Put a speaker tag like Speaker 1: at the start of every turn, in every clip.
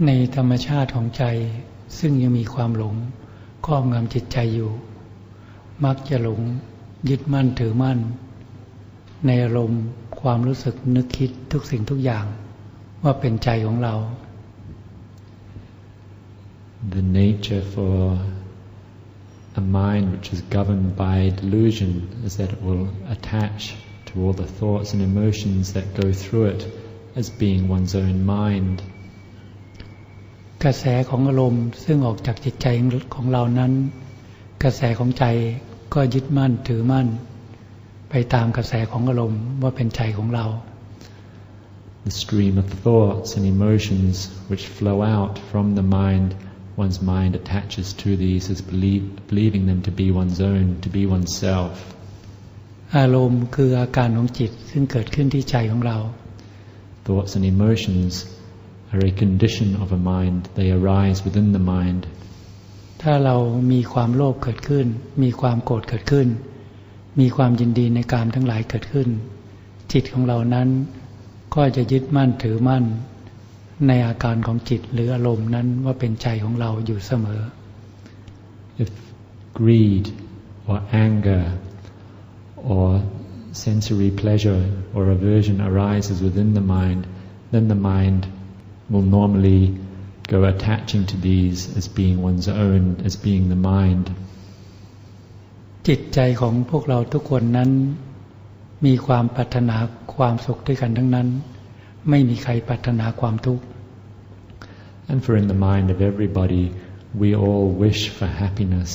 Speaker 1: ในธรรมชาติของใจซึ่งยังมีความหลงครอบงำจิตใจอยู่มักจะหลงยึดมั่นถือมั่นในอารมณ์ความรู้สึกนึกคิดทุกสิ่งทุกอย่างว่าเป็นใจของเรา
Speaker 2: The nature for a mind which is governed by delusion is that it will attach to all the thoughts and emotions that go through it as being one's own mind.
Speaker 1: กระแสของอารมณ์ซึ่งออกจากจิตใจของเรานั้นกระแสของใจก็ยึดมั่นถือมั่นไปตามกระแสของอารมณ์ว่าเป็นใจของเรา
Speaker 2: The stream of thoughts and emotions which flow out from the mind, one's mind attaches to these as believing them to be one's own, to be oneself.
Speaker 1: อารมณ์คืออาการของจิตซึ่งเกิดขึ้นที่ใจของเรา
Speaker 2: Thoughts and emotions are a condition of a mind. They arise within the mind.
Speaker 1: ถ้าเรามีความโลภเกิดขึ้นมีความโกรธเกิดขึ้นมีความยินดีในกามทั้งหลายเกิดขึ้นจิตของเรานั้นก็จะยึดมั่นถือมั่นในอาการของจิตหรืออารมณ์นั้นว่าเป็นใจของเราอยู่เสมอ
Speaker 2: If greed or anger or sensory pleasure or aversion arises within the mind, then the mind will normally go attaching to these as being one's own, as being the mind.
Speaker 1: จิตใจของพวกเราทุกคนนั้นมีความปรารถนาความสุขด้วยกันทั้งนั้นไม่มีใครปรารถนาความทุกข์
Speaker 2: And for in the mind of everybody, we all wish for happiness.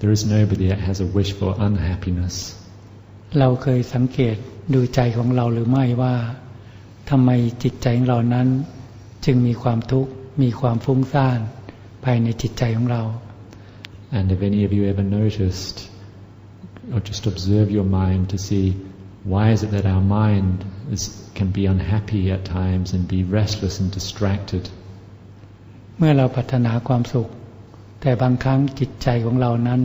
Speaker 2: There is nobody that has a wish for unhappiness.
Speaker 1: เราเคยสังเกตดูใจของเราหรือไม่ว่าทำไมจิตใจของเรานั้นจึงมีความทุกข์มีความฟุ้งซ่านภายในจิตใจของเรา
Speaker 2: And if any of you ever noticed or just observe your mind to see why is it that our mind can be unhappy at times and be restless and distracted.
Speaker 1: เมื่อเราปรารถนาความสุขแต่บางครั้งจิตใจของเรานั้น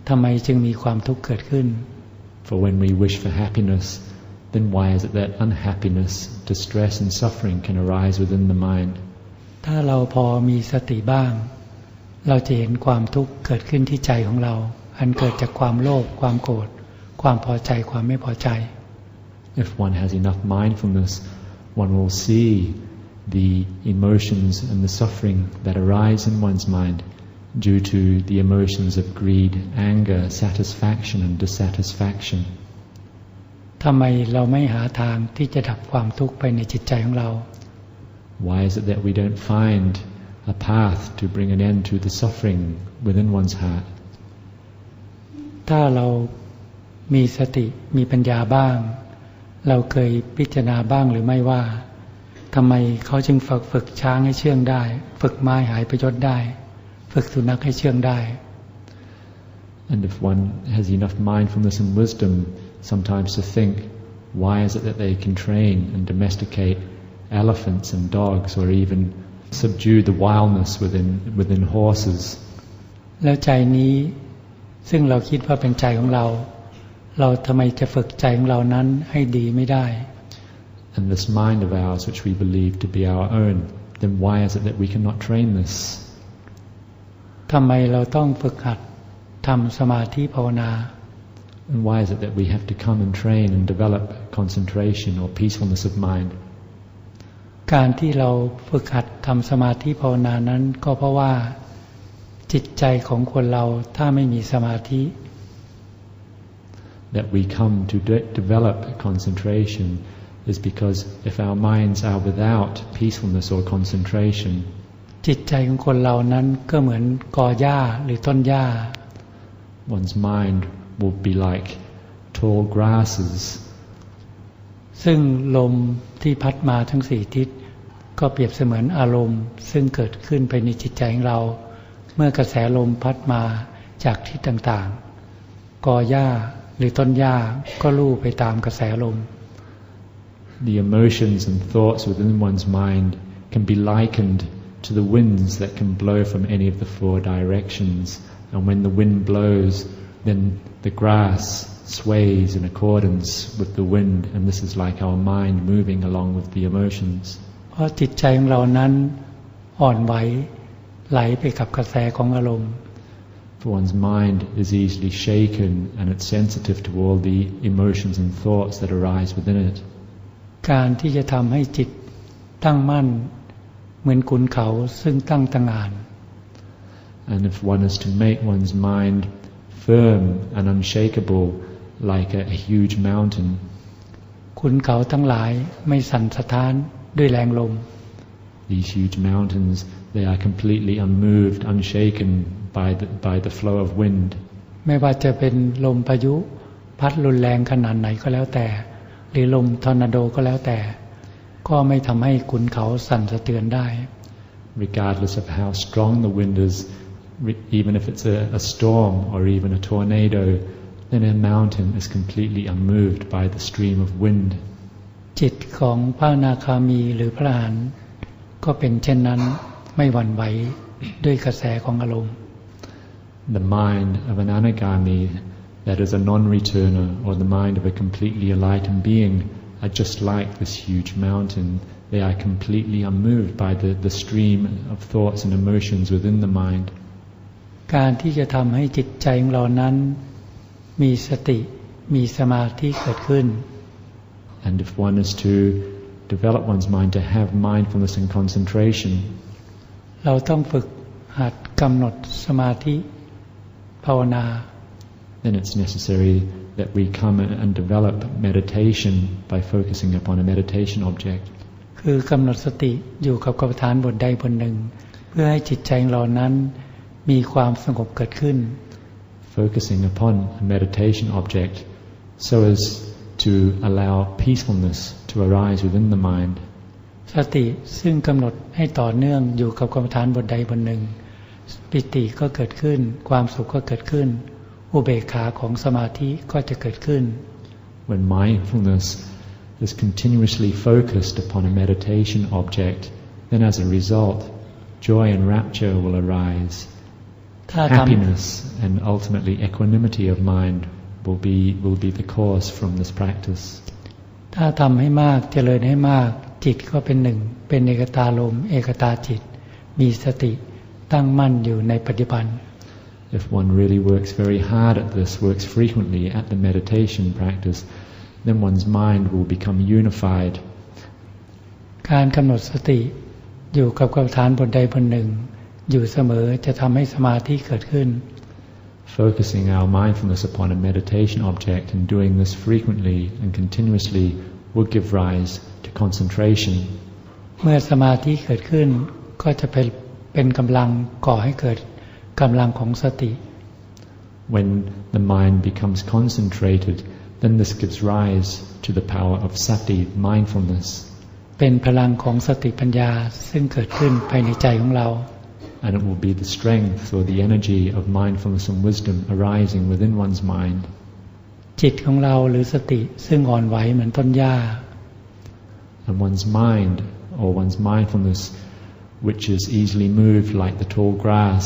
Speaker 1: ทำไมจึงมีความทุกข์เกิดขึ้น
Speaker 2: For when we wish for happiness, then why is it that unhappiness, distress and suffering can arise within the mind?
Speaker 1: ถ้าเราพอมีสติบ้างเราจะเห็นความทุกข์เกิดขึ้นที่ใจของเราอันเกิดจากความโลภความโกรธความพอใจความไม่พอใจ
Speaker 2: If one has enough mindfulness, one will see the emotions and the suffering that arise in one's mind due to the emotions of greed, anger, satisfaction and dissatisfaction.
Speaker 1: ทำไมเราไม่หาทางที่จะดับความทุกข์ไปในจิตใจของเรา
Speaker 2: Why is it that we don't find a path to bring an end to the suffering within one's heart?
Speaker 1: ถ้าเรามีสติมีปัญญาบ้างเราเคยพิจารณาบ้างหรือไม่ว่าทำไมเขาจึงฝึกช้างให้เชื่องได้ฝึกม้าหายประยศได้ฝึกสุนัขให้เชื่องได้
Speaker 2: And if one has enough mindfulness and wisdom sometimes to think, why is it that they can train and domesticate elephants and dogs or even subdue the wildness within horses?
Speaker 1: แล้วใจนี้ซึ่งเราคิดว่าเป็นใจของเราทำไมจะฝึกใจของเรานั้นให้ดีไม่ได้
Speaker 2: And this mind of ours which we believe to be our own, then why is it that we cannot train this?
Speaker 1: ทำไมเราต้องฝึกหัดทำสมาธิภาวนา
Speaker 2: And why is it that we have to come and train and develop concentration or peacefulness of mind?
Speaker 1: การที่เราฝึกหัดทำสมาธิภาวนานั้นก็เพราะว่าจิตใจของคนเราถ้าไม่มีสมาธิ
Speaker 2: That we come to develop concentration is because if our minds are without peacefulness or concentration,
Speaker 1: จิตใจของคนเรานั้นก็เหมือนกอหญ้าหรือต้นหญ้า
Speaker 2: one's mind will be like tall grasses.
Speaker 1: ซึ่งลมที่พัดมาทั้งสี่ทิศก็เปรียบเสมือนอารมณ์ซึ่งเกิดขึ้นไปในจิตใจของเราเมื่อกระแสลมพัดมาจากทิศต่างๆกอหญ้าหรือต้นหญ้าก็ลู่ไปตามกระแสลม
Speaker 2: The emotions and thoughts within one's mind can be likened to the winds that can blow from any of the four directions, and when the wind blows, then the grass sways in accordance with the wind, and this is like our mind moving along with the emotions.
Speaker 1: เพราะจิตใจของเรานั้น อ่อนไหวไหลไปกับกระแสของอารมณ์
Speaker 2: If one's mind is easily shaken and it's sensitive to all the emotions and thoughts that arise within it.
Speaker 1: การที่จะทำให้จิตตั้งมั่นเหมือนขุนเขาซึ่งตั้งตระหง่าน
Speaker 2: And if one is to make one's mind firm and unshakable like a huge mountain,
Speaker 1: ขุนเขาทั้งหลายไม่สั่นสะท้านด้วยแรงลม
Speaker 2: these huge mountains, they are completely unmoved, unshaken by the flow of wind.
Speaker 1: ไม่ว่าจะเป็นลมพายุพัดรุนแรงขนาดไหนก็แล้วแต่หรือลมทอร์นาโดก็แล้วแต่ก็ไม่ทำให้ขุนเขาสั่นสะเทือนได้
Speaker 2: Regardless of how strong the wind is, even if it's a storm or even a tornado, then a mountain is completely unmoved by the stream of wind.
Speaker 1: จิตของพระอนาคามีหรือพระอรหันต์ก็เป็นเช่นนั้นไม่หวั่นไหวด้วยกระแสของอารมณ์
Speaker 2: The mind of an anagami, that is a non-returner, or the mind of a completely enlightened being, are just like this huge mountain. They are completely unmoved by the stream of thoughts and emotions within the mind.
Speaker 1: การที่จะทำให้จิตใจของเรานั้นมีสติมีสมาธิเกิดขึ้น
Speaker 2: And if one is to develop one's mind to have mindfulness and concentration,
Speaker 1: เราต้องฝึกหัดกำหนดสมาธิภาวนา
Speaker 2: then it's necessary that we come and develop meditation by focusing upon a meditation object.
Speaker 1: คือกำหนดสติอยู่กับกรรมฐานบทใดบทหนึ่งเพื่อให้จิตใจของเรานั้นมีความสงบเกิดขึ้น
Speaker 2: Focusing upon a meditation object so as to allow peacefulness to arise within the mind.
Speaker 1: สติซึ่งกำหนดให้ต่อเนื่องอยู่กับกรรมฐานบทใดบทหนึ่งปิติก็เกิดขึ้นความสุขก็เกิดขึ้นอุเบกขาของสมาธิก็จะเกิดขึ้น
Speaker 2: When mindfulness is continuously focused upon a meditation object, then as a result, joy and rapture will arise. Happiness and ultimately equanimity of mind will be the cause from this practice.
Speaker 1: ถ้าทำให้มากเจริญให้มากจิตก็เป็นหนึ่งเป็นเอกตาลมเอกตาจิตมีสติตั้งมั่นอยู่ในปัจจุบัน
Speaker 2: If one really works very hard at this, works frequently at the meditation practice, then one's mind will become unified.
Speaker 1: การกำหนดสติอยู่กับกรรมฐานบทใดบทหนึ่งอยู่เสมอจะทำให้สมาธิเกิดขึ้น
Speaker 2: Focusing our mindfulness upon a meditation object and doing this frequently and continuously will give rise to concentration.
Speaker 1: เมื่อสมาธิเกิดขึ้นก็จะเป็นกำลังก่อให้เกิดกำลังของสติ
Speaker 2: When the mind becomes concentrated, then this gives rise to the power of sati, mindfulness.
Speaker 1: เป็นพลังของสติปัญญาซึ่งเกิดขึ้นภายในใจของเรา
Speaker 2: And it will be the strength or the energy of mindfulness and wisdom arising within one's mind.
Speaker 1: จิตของเราหรือสติซึ่งอ่อนไหวเหมือนต้นหญ้า
Speaker 2: And one's mind or one's mindfulness, which is easily moved like the tall grass,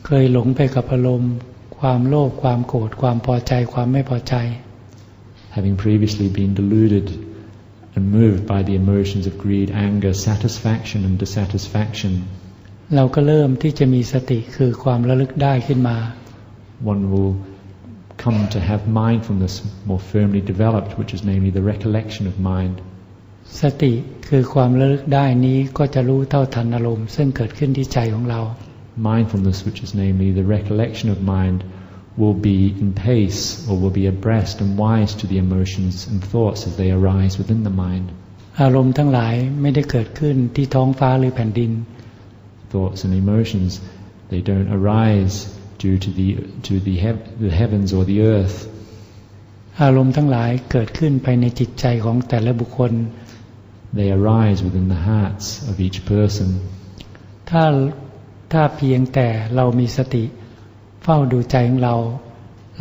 Speaker 1: เคยหลงไปกับอารมณ์ความโลภความโกรธความพอใจความไม่พอใจ
Speaker 2: having previously been deluded and moved by the emotions of greed, anger, satisfaction and dissatisfaction,
Speaker 1: เราก็เริ่มที่จะมีสติคือความระลึกได้ขึ้นมา
Speaker 2: one will come to have mindfulness more firmly developed, which is namely the recollection of mind.
Speaker 1: สติคือความระลึกได้นี้ก็จะรู้เท่าทันอารมณ์ซึ่งเกิดขึ้นที่ใจของเรา
Speaker 2: Mindfulness, which is namely the recollection of mind, will be in pace or will be abreast and wise to the emotions and thoughts as they arise within the mind.
Speaker 1: อารมณ์ทั้งหลายไม่ได้เกิดขึ้นที่ท้องฟ้าหรือแผ่นดิน
Speaker 2: Thoughts and emotions, they don't arise due to the heavens or the earth.
Speaker 1: อารมณ์ทั้งหลายเกิดขึ้นภายในจิตใจของแต่ละบุคคล
Speaker 2: They arise within the hearts of each person.
Speaker 1: ถ้าเพียงแต่เรามีสติเฝ้าดูใจของเรา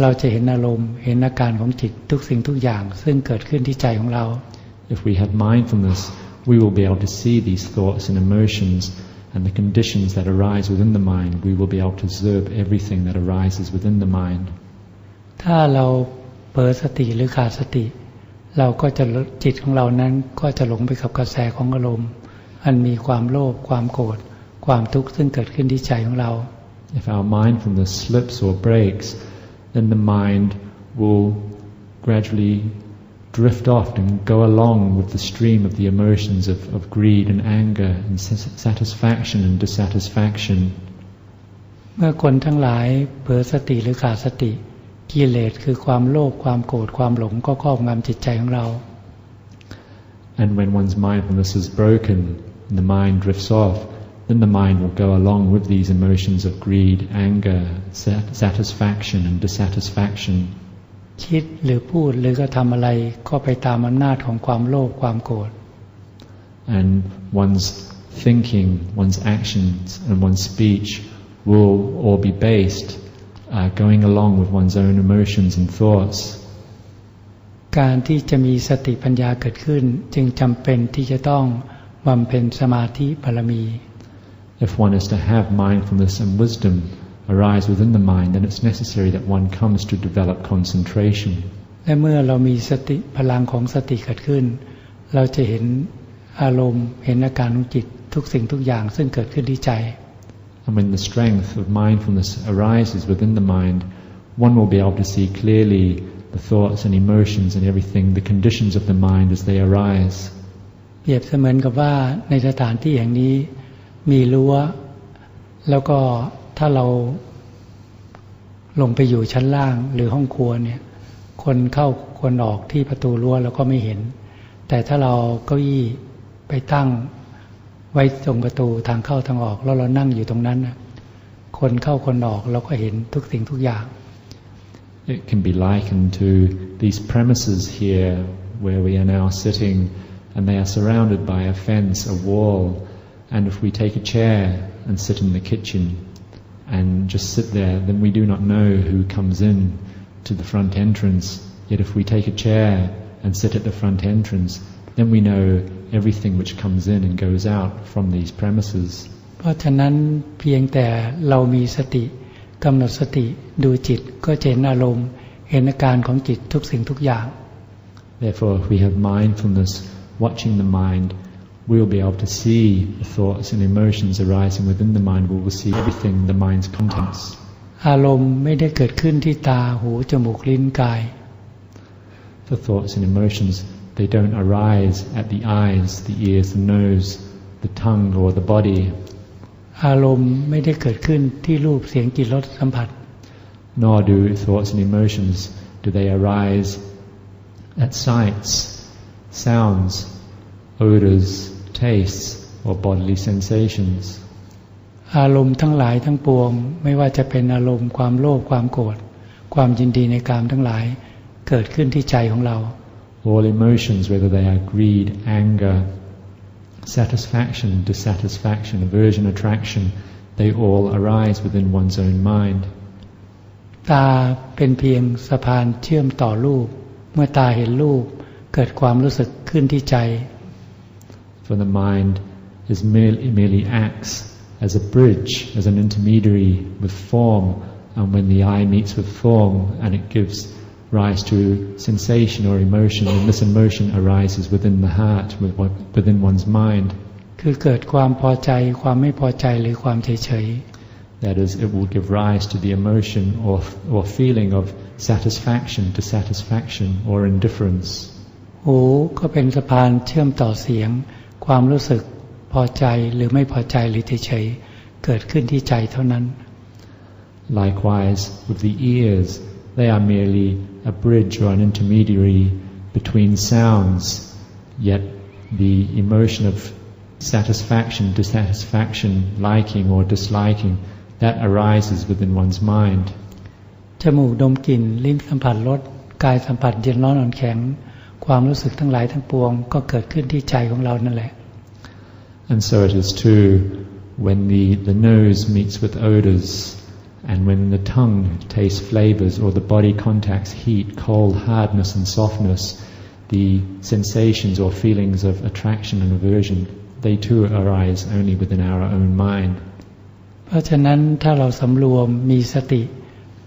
Speaker 1: เราจะเห็นอารมณ์เห็นอาการของจิตทุกสิ่งทุกอย่างซึ่งเกิดขึ้นที่ใจของเรา
Speaker 2: If we have mindfulness, we will be able to see these thoughts and emotions and the conditions that arise within the mind. We will be able to observe everything that arises within the mind.
Speaker 1: ถ้าเราเผลอสติหรือขาดสติเราก็จะจิตของเรานั้นก็จะหลงไปกับกระแสของอารมณ์อันมีความโลภความโกรธ ความทุกข์ซึ่งเกิดขึ้นที่ใจของเรา
Speaker 2: If our mindfulness slips or breaks, then the mind will gradually drift off and go along with the stream of the emotions of greed and anger and satisfaction and dissatisfaction.
Speaker 1: เมื่อคนทั้งหลายเผลอสติหรือขาดสติกิเลสคือความโลภความโกรธความหลงก็ครอบงำจิตใจของเรา
Speaker 2: And when one's mindfulness is broken and the mind drifts off, then the mind will go along with these emotions of greed, anger, satisfaction and dissatisfaction.
Speaker 1: คิดหรือพูดหรือก็ทำอะไรก็ไปตามอำนาจของความโลภความโกรธ
Speaker 2: And one's thinking, one's actions and one's speech will all be based going along with one's own emotions and thoughts.
Speaker 1: การที่จะมีสติปัญญาเกิดขึ้นจึงจำเป็นที่จะต้องบำเพ็ญสมาธิบารมี
Speaker 2: If one is to have mindfulness and wisdom arise within the mind, then it's necessary that one comes to develop concentration.
Speaker 1: และเมื่อเรามีสติพลังของสติเกิดขึ้นเราจะเห็นอารมณ์เห็นอาการของจิตทุกสิ่งทุกอย่างซึ่งเกิดขึ้นที่ใจ
Speaker 2: And when the strength of mindfulness arises within the mind, one will be able to see clearly the thoughts and emotions and everything, the conditions of the mind as they arise.
Speaker 1: เปรียบเสมือนกับว่าในสถานที่แห่งนี้มีรั้วแล้วก็ถ้าเราลงไปอยู่ชั้นล่างหรือห้องครัวเนี่ยคนเข้าคนออกที่ประตูรั้วเราก็ไม่เห็นแต่ถ้าเราเก้าอี้ไปตั้งไว้ตรงประตูทางเข้าทางออกแล้วเรานั่งอยู่ตรงนั้นคนเข้าคนออกเราก็เห็นทุกสิ่งทุกอย่าง
Speaker 2: It can be likened to these premises here where we are now sitting, and they are surrounded by a fence, a wall, and if we take a chair and sit in the kitchen and just sit there, then we do not know who comes in to the front entrance. Yet if we take a chair and sit at the front entrance, then we know everything which comes in and goes out from these premises.
Speaker 1: เพราะฉะนั้นเพียงแต่เรามีสติกำหนดสติดูจิตก็จะเห็นอารมณ์เห็นอาการของจิตทุกสิ่งทุกอย่าง
Speaker 2: Therefore, if we have mindfulness watching the mind, we will be able to see the thoughts and emotions arising within the mind. We will see everything, the mind's contents.
Speaker 1: อารมณ์ไม่ได้เกิดขึ้นที่ตาหูจมูกลิ้นกาย
Speaker 2: The thoughts and emotions, they don't arise at the eyes, the ears, the nose, the tongue or the body.
Speaker 1: อารมณ์ไม่ได้เกิดขึ้นที่รูปเสียงกลิ่นรสสัมผัส
Speaker 2: Nor do thoughts and emotions, do they arise at sights, sounds, odors, tastes or bodily sensations.
Speaker 1: อารมณ์ทั้งหลายทั้งปวงไม่ว่าจะเป็นอารมณ์ความโลภความโกรธความยินดีในกามทั้งหลายเกิดขึ้นที่ใจของเรา
Speaker 2: All emotions, whether they are greed, anger, satisfaction, dissatisfaction, aversion, attraction, they all arise within one's own mind.
Speaker 1: ตาเป็นเพียงสะพานเชื่อมต่อรูปเมื่อตาเห็นรูปเกิดความรู้สึกขึ้นที่ใจ
Speaker 2: For the mind is merely acts as a bridge, as an intermediary with form, and when the eye meets with form and it gives rise to sensation or emotion, and this emotion arises within the heart, within one's mind.
Speaker 1: คือเกิดความพอใจความไม่พอใจหรือความเฉย
Speaker 2: That is, it will give rise to the emotion or feeling of satisfaction, dissatisfaction, or indifference.
Speaker 1: หูก็เป็นสะพานเชื่อมต่อเสียงความรู้สึกพอใจหรือไม่พอใจหรือเฉยๆเกิดขึ้นที่ใจเท่านั้น
Speaker 2: Likewise, with the ears, they are merely a bridge or an intermediary between sounds, yet the emotion of satisfaction, dissatisfaction, liking or disliking, that arises within one's mind.
Speaker 1: จมูกดมกลิ่นลิ้นสัมผัสรสกายสัมผัสเย็นร้อนอ่อนแข็งความรู้สึกทั้งหลายทั้งปวงก็เกิดขึ้นที่ใจของเรานั่นแหละ
Speaker 2: And so it is too when the nose meets with odors, and when the tongue tastes flavors, or the body contacts heat, cold, hardness and softness, the sensations or feelings of attraction and aversion, they too arise only within our own mind.
Speaker 1: เพราะฉะนั้นถ้าเราสำรวมมีสติ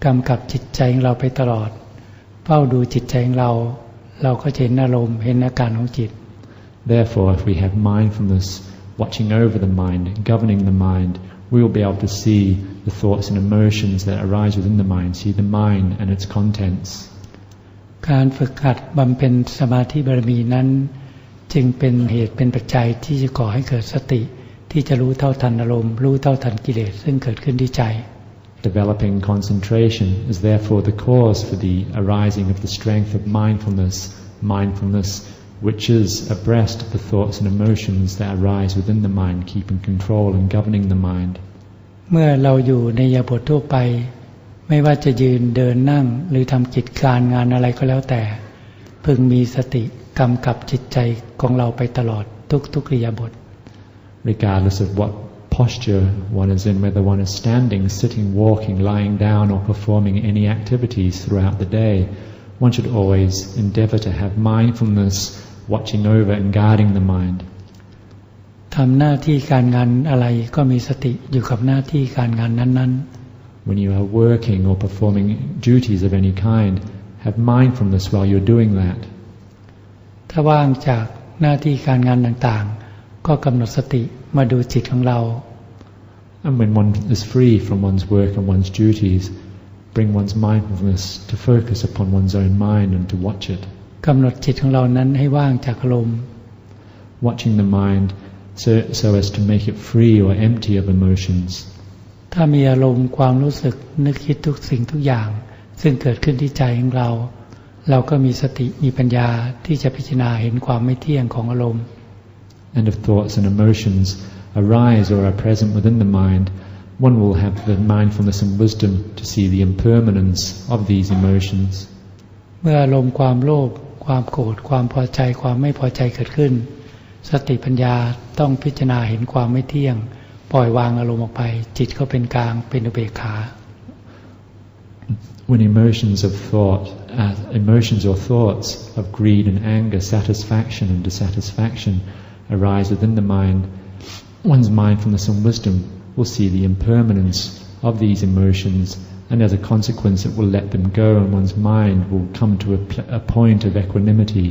Speaker 1: กำกับจิตใจของเราไปตลอดเฝ้าดูจิตใจของเราก็จะเห็นอารมณ์เห็นอาการของจิต
Speaker 2: Therefore, if we have mindfulness watching over the mind, governing the mind, we will be able to see the thoughts and emotions that arise within the mind, see the mind and its contents.
Speaker 1: การฝึกหัดบำเพ็ญสมาธิบารมีนั้นจึงเป็นเหตุเป็นปัจจัยที่จะก่อให้เกิดสติที่จะรู้เท่าทันอารมณ์รู้เท่าทันกิเลสซึ่งเกิดขึ้นที่ใจ
Speaker 2: Developing concentration is therefore the cause for the arising of the strength of mindfulness which is abreast of the thoughts and emotions that arise within the mind, keeping control and governing the mind.
Speaker 1: เมื่อเราอยู่ในอิริยาบถทั่วไปไม่ว่าจะยืนเดินนั่งหรือทำกิจการงานอะไรก็แล้วแต่พึงมีสติกำกับจิตใจของเราไปตลอดทุกอิริยาบถ
Speaker 2: Regardless of what posture one is in, whether one is standing, sitting, walking, lying down or performing any activities throughout the day, one should always endeavor to have mindfulness watching over and guarding the mind.
Speaker 1: ทำหน้าที่การงานอะไรก็มีสติอยู่กับหน้าที่การงานนั้นๆ
Speaker 2: When you are working or performing duties of any kind, have mindfulness while you're doing that.
Speaker 1: ถ้าว่างจากหน้าที่การงานต่างๆก็กำหนดสติมาดูจิตของเรา
Speaker 2: And when one is free from one's work and one's duties, bring one's mindfulness to focus upon one's own mind and to watch it.
Speaker 1: กำหนดจิตของเรานั้นให้ว่างจากอารมณ์
Speaker 2: Watching the mind so as to make it free or empty of emotions.
Speaker 1: ถ้ามีอารมณ์ความรู้สึกนึกคิดทุกสิ่งทุกอย่างซึ่งเกิดขึ้นที่ใจของเราเราก็มีสติมีปัญญาที่จะพิจารณาเห็นความไม่เที่ยงของอารมณ์
Speaker 2: And if thoughts and emotions arise or are present within the mind, one will have the mindfulness and wisdom to see the impermanence of these emotions.
Speaker 1: เมื่ออารมณ์ความโลภความโกรธความพอใจความไม่พอใจเกิดขึ้นสติปัญญาต้องพิจารณาเห็นความไม่เที่ยงปล่อยวางอารมณ์ออกไปจิตก็เป็นกลางเป็นอุเบกขา
Speaker 2: When emotions or thoughts of greed and anger, satisfaction and dissatisfaction arise within the mind, one's mindfulness and wisdom will see the impermanence of these emotions, and as a consequence it will let them go and one's mind will come to a point of equanimity.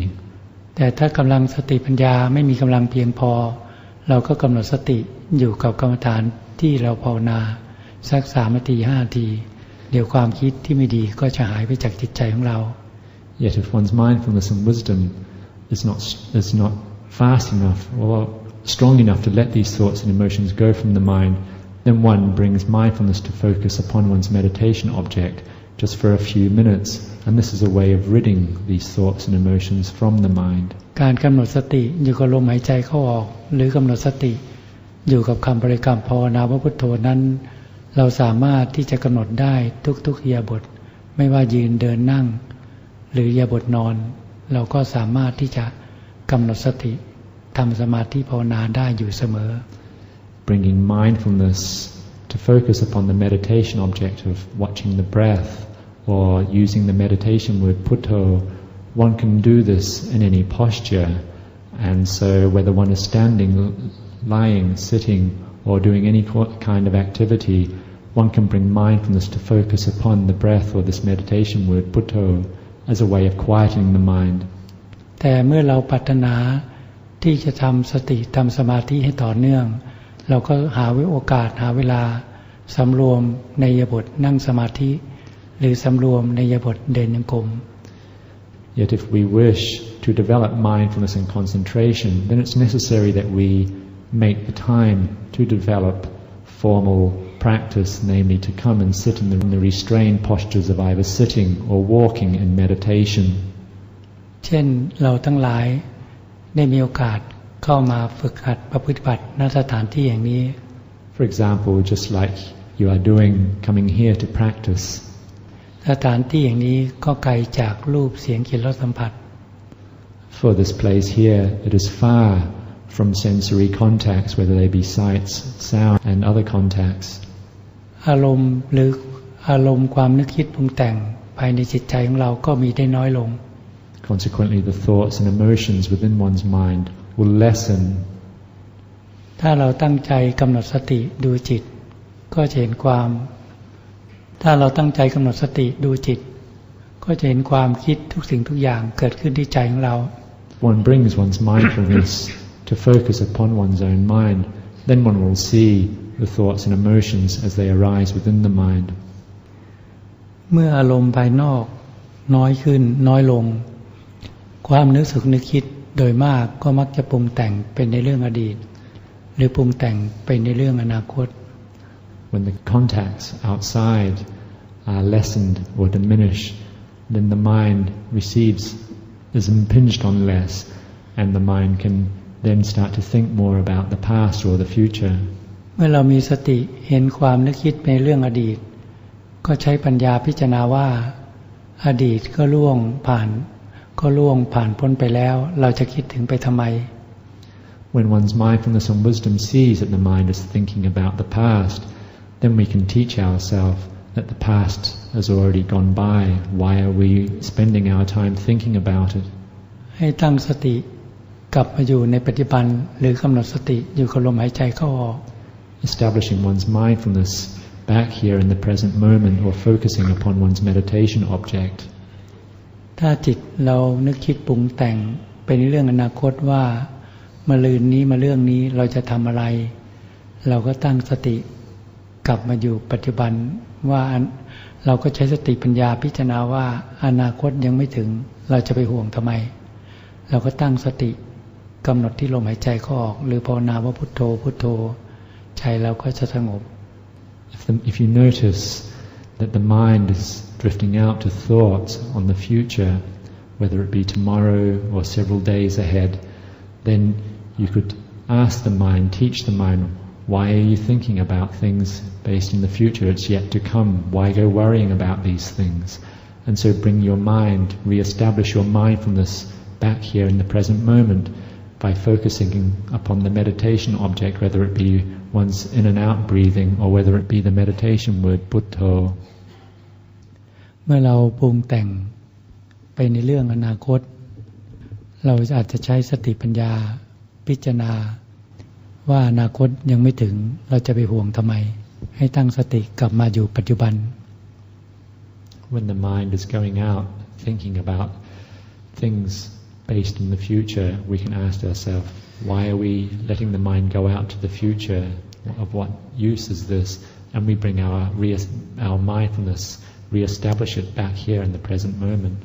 Speaker 1: แต่ถ้ากำลังสติปัญญาไม่มีกำลังเพียงพอเราก็กำหนดสติอยู่กับกรรมฐานที่เราภาวนาสัก3 นาที 5 นาทีเดี๋ยวความคิดที่ไม่ดีก็จะหายไปจากจิตใจของเรา
Speaker 2: Yet if one's mindfulness and wisdom is not fast enough or strong enough to let these thoughts and emotions go from the mind, then one brings mindfulness to focus upon one's meditation object just for a few minutes, and this is a way of ridding these thoughts and emotions from the mind.
Speaker 1: การกำหนดสติอยู่กับลมหายใจเข้าออกหรือกำหนดสติอยู่กับคำบริกรรมภาวนาพุทโธนั้นเราสามารถที่จะกำหนดได้ทุกอิริยาบถไม่ว่ายืนเดินนั่งหรืออิริยาบถนอนเราก็สามารถที่จะกำหนดสติทำสมาธิภาวนาได้อยู่เสมอ
Speaker 2: Bringing mindfulness to focus upon the meditation object of watching the breath or using the meditation word putto, one can do this in any posture, and so whether one is standing, lying, sitting or doing any kind of activity, one can bring mindfulness to focus upon the breath or this meditation word putto as a way of quieting the mind.
Speaker 1: แต่เมื่อเราปรารถนาที่จะทำสติทำสมาธิให้ต่อเนื่องเราก็หาโอกาสหาเวลาสำรวมในอิริยาบถนั่งสมาธิหรือสำรวมในอิริยาบถเดินจงกรม
Speaker 2: Yet if we wish to develop mindfulness and concentration, then it's necessary that we make the time to develop formal practice, namely to come and sit in the restrained postures of either sitting or walking in meditation.
Speaker 1: เช่นเราทั้งหลายได้มีโอกาสเข้ามาฝึกหัดประพฤติบัติณสถานที่อย่างนี้
Speaker 2: For example, just like you are doing, coming here to practice.
Speaker 1: สถานที่อย่างนี้ก็ไกลจากรูปเสียงกลิ่นรสสัมผัส
Speaker 2: For this place here, it is far from sensory contacts, whether they be sights, sound, and other contacts.
Speaker 1: อารมณ์หรืออารมณ์ความนึกคิดปรุงแต่งภายในจิตใจของเราก็มีได้น้อยลง
Speaker 2: Consequently, the thoughts and emotions within one's mind will lessen.
Speaker 1: ถ้าเราตั้งใจกำหนดสติดูจิตก็จะเห็นความถ้าเราตั้งใจกำหนดสติดูจิตก็จะเห็นความคิดทุกสิ่งทุกอย่างเกิดขึ้นที่ใจของเรา
Speaker 2: One brings one's mindfulness to focus upon one's own mind, then one will see the thoughts and emotions as they arise within the mind.
Speaker 1: เมื่ออารมณ์ภายนอกน้อยขึ้นน้อยลงความนึกสึกนึกคิดโดยมากก็มักจะปรุงแต่งเป็นในเรื่องอดีตหรือปรุงแต่งเป็นในเรื่องอนาคต
Speaker 2: When the contacts outside are lessened or diminished, then the mind is impinged on less, and the mind can then start to think more about the past or the future.
Speaker 1: เมื่อเรามีสติเห็นความนึกคิดในเรื่องอดีตก็ใช้ปัญญาพิจารณาว่าอดีตก็ล่วงผ่านพ้นไปแล้วเราจะคิดถึงไปทำไม
Speaker 2: When one's mindfulness and wisdom sees that the mind is thinking about the past, then we can teach ourselves that the past has already gone by. Why are we spending our time thinking about it?
Speaker 1: ให้ตั้งสติกลับมาอยู่ในปัจจุบันหรือกำหนดสติอยู่กับลมหายใจเข้าออก
Speaker 2: Establishing one's mindfulness back here in the present moment or focusing upon one's meditation object.
Speaker 1: ถ้าจิตเรานึกคิดปรุงแต่งไปในเรื่องอนาคตว่ามาลืนนี้มาเรื่องนี้เราจะทำอะไรเราก็ตั้งสติกลับมาอยู่ปัจจุบันว่าเราก็ใช้สติปัญญาพิจารณาว่าอนาคตยังไม่ถึงเราจะไปห่วงทำไมเราก็ตั้งสติกำหนดที่ลมหายใจเข้าออกหรือภาวนาว่าพุทโธพุทโธใจเราก็จะสงบ
Speaker 2: If you notice that the mind is drifting out to thoughts on the future, whether it be tomorrow or several days ahead, then you could ask the mind, teach the mind, why are you thinking about things based in the future? It's yet to come. Why go worrying about these things? And so bring your mind, re-establish your mindfulness back here in the present moment by focusing upon the meditation object, whether it be one's in and out breathing or whether it be the meditation word Buddho.
Speaker 1: เมื่อเราปรุงแต่งไปในเรื่องอนาคตเราอาจจะใช้สติปัญญาพิจารณาว่าอนาคตยังไม่ถึงเราจะไปห่วงทำไมให้ตั้งสติกลับมาอยู่ปัจจุบัน
Speaker 2: When the mind is going out thinking about things based in the future, we can ask ourselves, why are we letting the mind go out to the future? Of what use is this? And we bring our mindfulness, re-establish it back here in the present moment.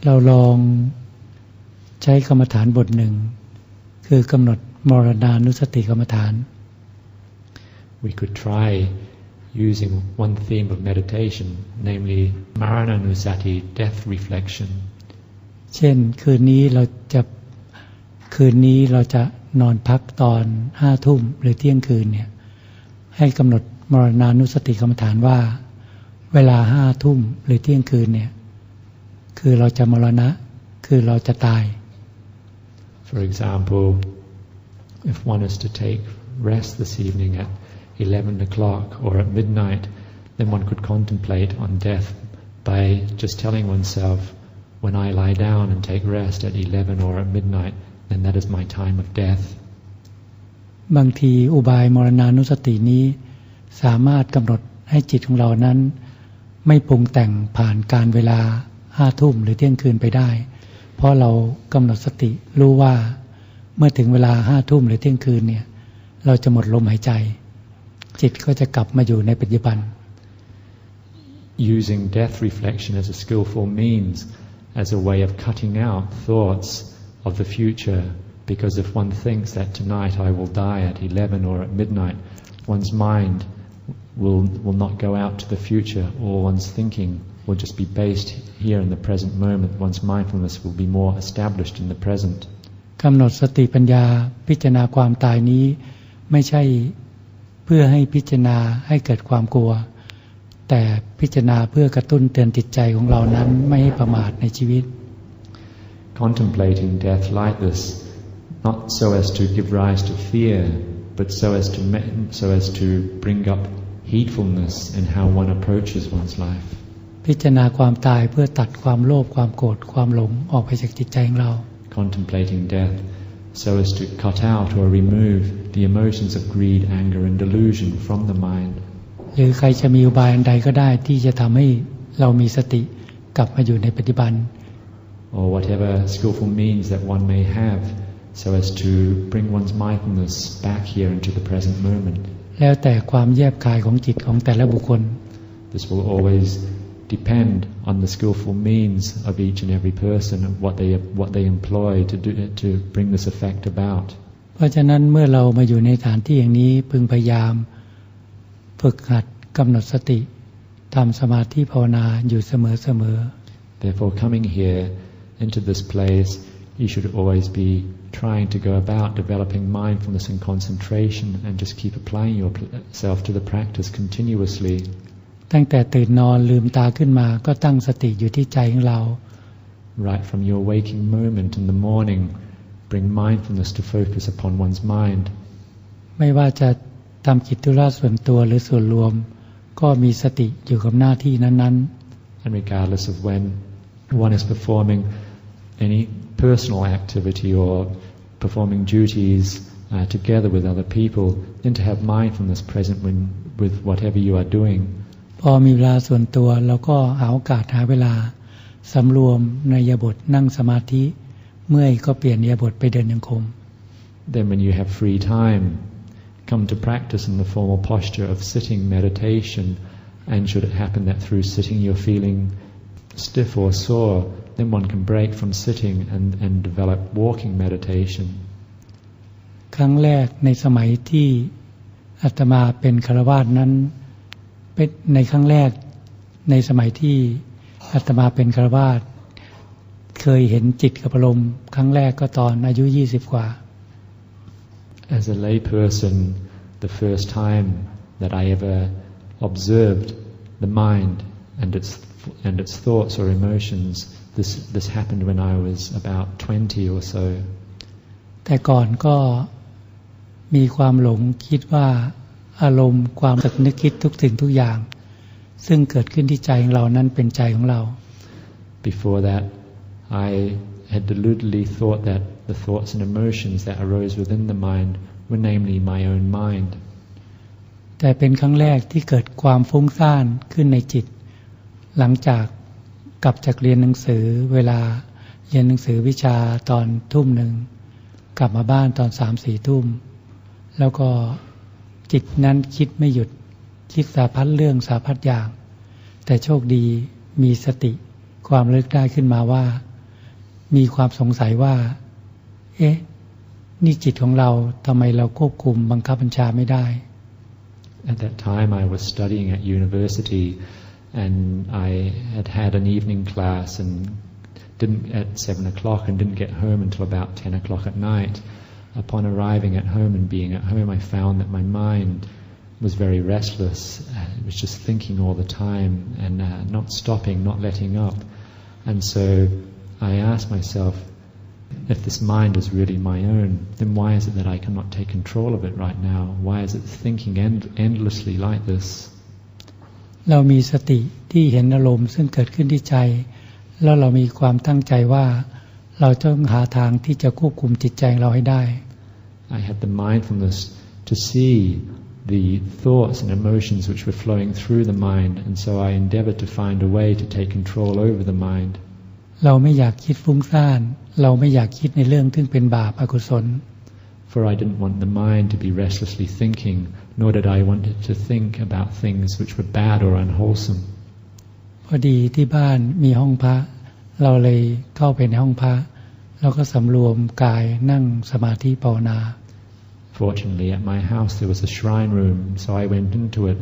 Speaker 1: เราลองใช้กรรมฐานบทหนึ่งคือกำหนดมรณานุสติกรรมฐาน
Speaker 2: We could try using one theme of meditation, namely Marananusati, death reflection.
Speaker 1: เช่นคืนนี้เราจะนอนพักตอน5 ทุ่มหรือเที่ยงคืนเนี่ยให้กำหนดมรณานุสติกรรมฐานว่าเวลา5 ทุ่มหรือเที่ยงคืนเนี่ยคือเราจะมรณะคือเราจะตาย
Speaker 2: For example, if one is to take rest this evening at 11 o'clock or at midnight, then one could contemplate on death by just telling oneself, when I lie down and take rest at 11 or at midnight, then that is my time of death.
Speaker 1: บางทีอุบายมรณานุสตินี้สามารถกำหนดให้จิตของเรานั้นไม่ปรุงแต่งผ่านการเวลา5 ทุ่มหรือเที่ยงคืนไปได้เพราะเรากำหนดสติรู้ว่าเมื่อถึงเวลา5 ทุ่มหรือเที่ยงคืนเนี่ยเราจะหมดลมหายใจจิตก็จะกลับมาอยู่ในปัจจุบัน
Speaker 2: Using death reflection as a skillful means, as a way of cutting out thoughts of the future, because if one thinks that tonight I will die at 11 or at midnight, one's mind will not go out to the future, or one's thinking will just be based here in the present moment. One's mindfulness will be more established in the present.
Speaker 1: กำหนดสติปัญญาพิจารณาความตายนี้ไม่ใช่เพื่อให้พิจารณาให้เกิดความกลัวแต่พิจารณาเพื่อกระตุ้นเตือนจิตใจของเรานั้นไม่ให้ประมาทในชีวิต
Speaker 2: Contemplating death like this, not so as to give rise to fear, but so as to bring up heedfulness in how one approaches one's life.
Speaker 1: พิจารณาความตายเพื่อตัดความโลภความโกรธความหลงออกไปจากจิตใจของเรา
Speaker 2: Contemplating death so as to cut out or remove the emotions of greed, anger and delusion from the mind.
Speaker 1: หรือใครจะมีอุบายอันใดก็ได้ที่จะทำให้เรามีสติกลับมาอยู่ในปัจจุบัน
Speaker 2: Or whatever skillful means that one may have so as to bring one's mindfulness back here into the present moment.
Speaker 1: แล้วแต่ความแยบคายของจิตของแต่ละบุคคล
Speaker 2: This will always depend on the skillful means of each and every person and what they employ to bring this effect about.
Speaker 1: เพราะฉะนั้นเมื่อเรามาอยู่ในฐานที่อย่างนี้พึงพยายามฝึกหัดกำหนดสติทำสมาธิภาวนาอยู่เสมอๆ
Speaker 2: Therefore, coming here into this place, you should always be trying to go about developing mindfulness and concentration and just keep applying yourself to the practice continuously.
Speaker 1: ตั้งแต่ตื่นนอนลืมตาขึ้นมาก็ตั้งสติอยู่ที่ใจของเรา
Speaker 2: Right from your waking moment in the morning, bring mindfulness to focus upon one's mind.
Speaker 1: ไม่ว่าจะทำกิจธุระส่วนตัวหรือส่วนรวมก็มีสติอยู่กับหน้าที่นั้นๆ
Speaker 2: And regardless of when one is performing any personal activity or performing duties together with other people, then to have mindfulness present with whatever you are doing.
Speaker 1: พอมีเวลาส่วนตัวเราก็หาโอกาสหาเวลาสำรวมในอิริยาบถนั่งสมาธิเมื่อยก็เปลี่ยนอิริยาบถไปเดินยังคง
Speaker 2: Then when you have free time, come to practice in the formal posture of sitting meditation, and should it happen that through sitting you're feeling stiff or sore, then one can break from sitting and develop walking meditation.
Speaker 1: ครั้งแรกในสมัยที่อาตมาเป็นฆราวาสนั้นในครั้งแรกในสมัยที่อาตมาเป็นฆราวาสเคยเห็นจิตกับอารมณ์ครั้งแรกก็ตอนอายุ20 กว่า
Speaker 2: As a lay person, the first time that I ever observed the mind and its thoughts or emotions, this happened when I was about 20 or so.
Speaker 1: แต่ก่อนก็มีความหลงคิดว่าอารมณ์ความสึกนึกคิดทุกสิ่งทุกอย่างซึ่งเกิดขึ้นที่ใจของเรานั้นเป็นใจของเรา
Speaker 2: Before that, I had deludedly thought that the thoughts and emotions that arose within the mind were namely my own mind.
Speaker 1: แต่เป็นครั้งแรกที่เกิดความฟุ้งซ่านขึ้นในจิตหลังจากกลับจากเรียนหนังสือเวลาเรียนหนังสือวิชาตอน 19:00 กลับมาบ้านตอน 3-4 ทุ่มแล้วก็จิตนั้นคิดไม่หยุดคิดสารพัดเรื่องสารพัดอย่างแต่โชคดีมีสติความระลึกได้ขึ้นมาว่ามีความสงสัยว่านี่จิตของเราทำไมเราควบคุมบังคับบัญชาไม่ได้
Speaker 2: At that time I was studying at university and I had an evening class and didn't at 7 o'clock and didn't get home until about 10 o'clock at night. Upon arriving at home and being at home, I found that my mind was very restless. It was just thinking all the time and not stopping, not letting up. And so I asked myself, if this mind is really my own, then why is it that I cannot take control of it right now? Why is it thinking endlessly like this?
Speaker 1: เรามีสติที่เห็นอารมณ์ซึ่งเกิดขึ้นที่ใจแล้วเรามีความตั้งใจว่าเราต้องหาทางที่จะควบคุมจิตใจเราให้ได้
Speaker 2: I had the mindfulness to see the thoughts and emotions which were flowing through the mind, and so I endeavored to find a way to take control over the mind.
Speaker 1: เราไม่อยากคิดฟุ้งซ่านเราไม่อยากคิดในเรื่องที่เป็นบาปอกุศล
Speaker 2: For I didn't want the mind to be restlessly thinking, nor did I want it to think about things which were bad or unwholesome.
Speaker 1: พอดีที่บ้านมีห้องพระเราเลยเข้าไปในห้องพระแล้วก็สำรวมกายนั่งสมาธิภาวนา
Speaker 2: Fortunately, at my house there was a shrine room, so I went into it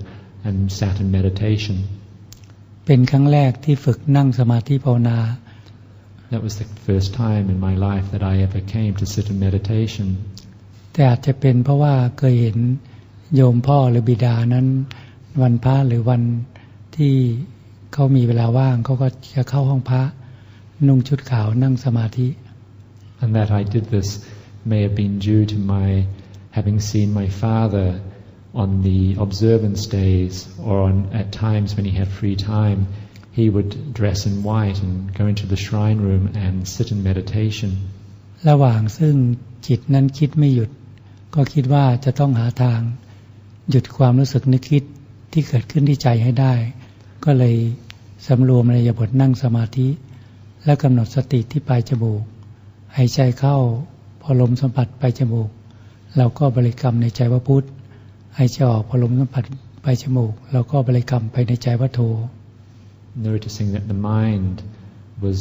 Speaker 2: and sat in meditation.
Speaker 1: เป็นครั้งแรกที่ฝึกนั่งสมาธิภาวนา
Speaker 2: That was the first time in my life that I ever came to sit in meditation.
Speaker 1: แต่อาจจะเป็นเพราะว่าเคยเห็นโยมพ่อหรือบิดานั้นวันพระหรือวันที่เขามีเวลาว่างเขาก็จะเข้าห้องพระนุ่งชุดขาวนั่งสมาธิ
Speaker 2: And that I did this may have been due to my having seen my father on the observance days or at times when he had free time, he would dress in white and go into the shrine room and sit in meditation.
Speaker 1: ระหว่างซึ่งจิตนั้นคิดไม่หยุดก็คิดว่าจะต้องหาทางหยุดความรู้สึกนึกคิดที่เกิดขึ้นที่ใจให้ได้ก็เลยสำรวมในอิริยาบถนั่งสมาธิและกำหนดสติที่ปลายจมูกหายใจเข้าพ พอลมสัมผัสไปจมูกเราก็บริกรรมในใจว่าพุทธหายใจออกพอลมสัมผัสไปจมูกเราก็บริกรรมไปในใจว่าโธ
Speaker 2: Noticing that the mind was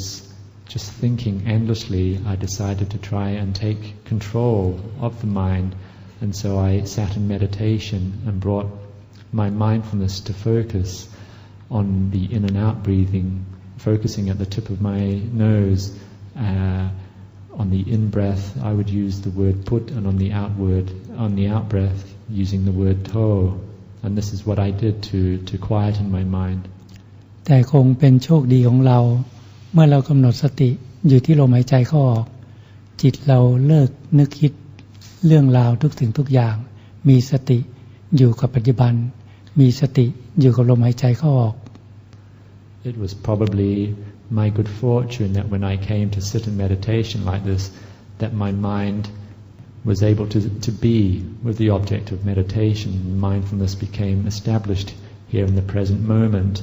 Speaker 2: just thinking endlessly, I decided to try and take control of the mind, and so I sat in meditation and brought my mindfulness to focus on the in and out breathing, focusing at the tip of my nose. On the in breath, I would use the word put, and on the out breath, using the word to. And this is what I did to quieten my mind.
Speaker 1: แต่คงเป็นโชคดีของเราเมื่อเรากำหนดสติอยู่ที่ลมหายใจเข้าออกจิตเราเลิกนึกคิดเรื่องราวทุกสิ่งทุกอย่างมีสติอยู่กับปัจจุบันมีสติอยู่กับลมหายใจเข้าออก
Speaker 2: It was probably my good fortune that when I came to sit in meditation like this, that my mind was able to be with the object of meditation. Mindfulness became established here in the present moment,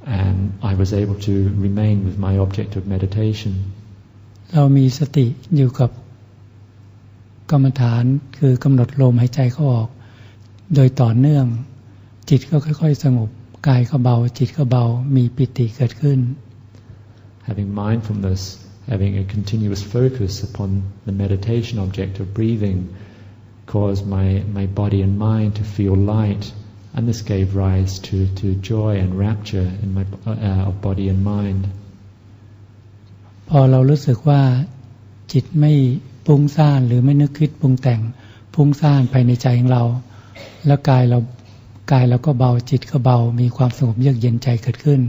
Speaker 2: and I was able to remain with my object of meditation.
Speaker 1: เรามีสติอยู่กับกรรมฐานคือกำหนดลมหายใจเข้าออกโดยต่อเนื่องจิตก็ค่อยๆสงบกายก็เบาจิตก็เบามีปิติเกิดขึ้น
Speaker 2: Having mindfulness, having a continuous focus upon the meditation object of breathing, caused my body and mind to feel light, and this gave rise to joy and rapture in my of body and mind.
Speaker 1: พอเรารู้สึกว่าจิตไม่ฟุ้งซ่านหรือไม่นึกคิดปรุงแต่งฟุ้งซ่านภายในใจของเราแล้วกายเราก็เบาจิตก็เบามีความสงบเยือกเย็นใจเกิดขึ้น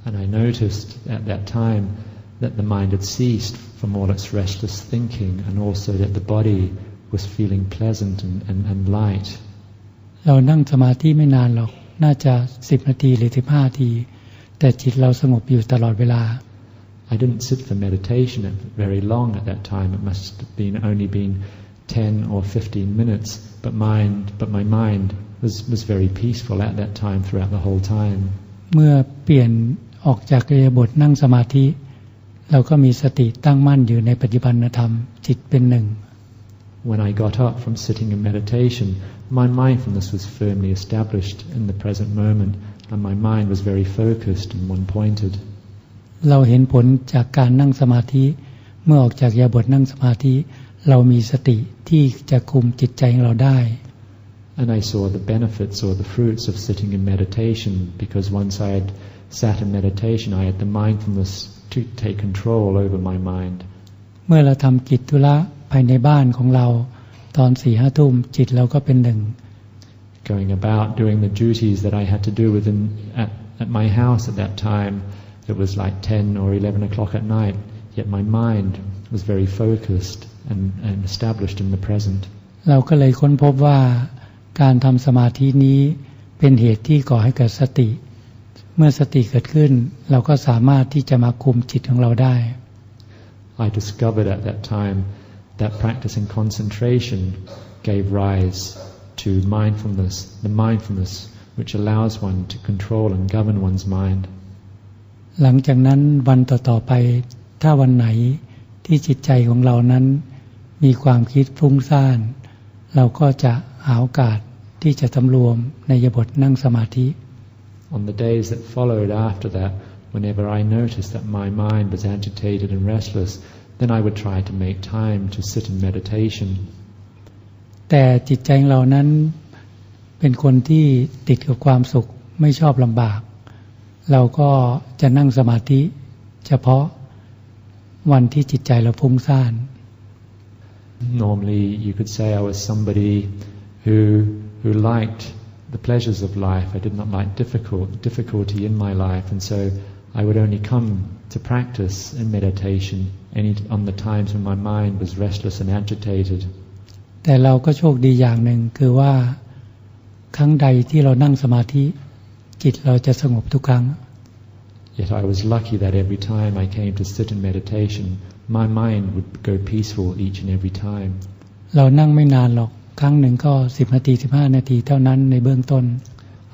Speaker 2: And I noticed at that time that the mind had ceased from all its restless thinking, and also that the body was feeling pleasant and light.
Speaker 1: เรานั่งสมาธิไม่นานหรอกน่าจะ10นาทีหรือ15นาทีแต่จิตเราสงบอยู่ตลอดเวลา
Speaker 2: I didn't sit for meditation very long at that time. It must have only been 10 or 15 minutes, but my mind was very peaceful at that time throughout the whole time.
Speaker 1: เมื่อเปลี่ยนออกจากอิริยาบถนั่งสมาธิเราก็มีสติตั้งมั่นอยู่ในปัจจุบันธรรมจิตเป็นหนึ่ง
Speaker 2: When I got up from sitting in meditation, my mindfulness was firmly established in the present moment, and my mind was very focused and one-pointed.
Speaker 1: เราเห็นผลจากการนั่งสมาธิเมื่อออกจากอิริยาบถนั่งสมาธิเรามีสติที่จะคุมจิตใจของเราได้
Speaker 2: And I saw the benefits or the fruits of sitting in meditation, because once I had sat in meditation, I had the mindfulness to take control over my mind.
Speaker 1: เมื่อเราทำกิจธุระภายในบ้านของเราตอน 4-5 ทุ่มจิตเราก็เป็นหนึ่ง
Speaker 2: Going about doing the duties that I had to do at my house at that time, it was like 10 or 11 o'clock at night, yet my mind was very focused and established in the present.
Speaker 1: เราก็เลยค้นพบว่าการทำสมาธินี้เป็นเหตุที่ก่อให้เกิดสติเมื่อสติเกิดขึ้นเราก็สามารถที่จะมาคุมจิตของเราได้
Speaker 2: I discovered at that time that practicing concentration gave rise to mindfulness, the mindfulness which allows one to control and govern one's mind.
Speaker 1: หลังจากนั้นวันต่อๆไปถ้าวันไหนที่จิตใจของเรานั้นมีความคิดฟุ้งซ่านเราก็จะหาโอกาสที่จะสำรวมในอิริยาบถนั่งสมาธิ
Speaker 2: On the days that followed after that, whenever I noticed that my mind was agitated and restless, then I would try to make time to sit in meditation.
Speaker 1: แต่จิตใจของเรานั้นเป็นคนที่ติดกับความสุขไม่ชอบลำบากเราก็จะนั่งสมาธิเฉพาะวันที่จิตใจเราฟุ้งซ่าน
Speaker 2: Normally, you could say I was somebody who liked the pleasures of life. I did not like difficulty in my life, and so I would only come to practice in meditation on the times when my mind was restless and agitated.
Speaker 1: แต่เราก็โชคดีอย่างหนึ่งคือว่าครั้งใดที่เรานั่งสมาธิจิตเราจะสงบทุกครั้ง
Speaker 2: Yet I was lucky that every time I came to sit in meditation, my mind would go peaceful each and every time. เรานั่งไม่นานหรอกครั้งหนึ่งก็10นาที15นาทีเท่านั้นในเบื้องต้น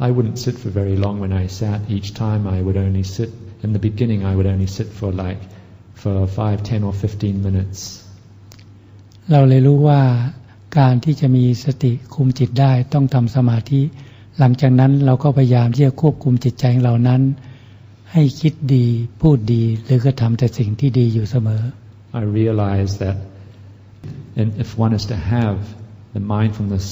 Speaker 2: I wouldn't sit for very long when I sat. Each time I would only sit. In the beginning, I would only sit for 5, 10 or 15 minutes.
Speaker 1: เราเลยรู้ว่าการที่จะมีสติคุมจิตได้ต้องทำสมาธิหลังจากนั้นเราก็พยายามที่จะควบคุมจิตใจของเรานั้นให้คิดดีพูดดีหรือก็ทำแต่สิ่งที่ดีอยู่เสมอ
Speaker 2: I realize that if one is to have the mindfulness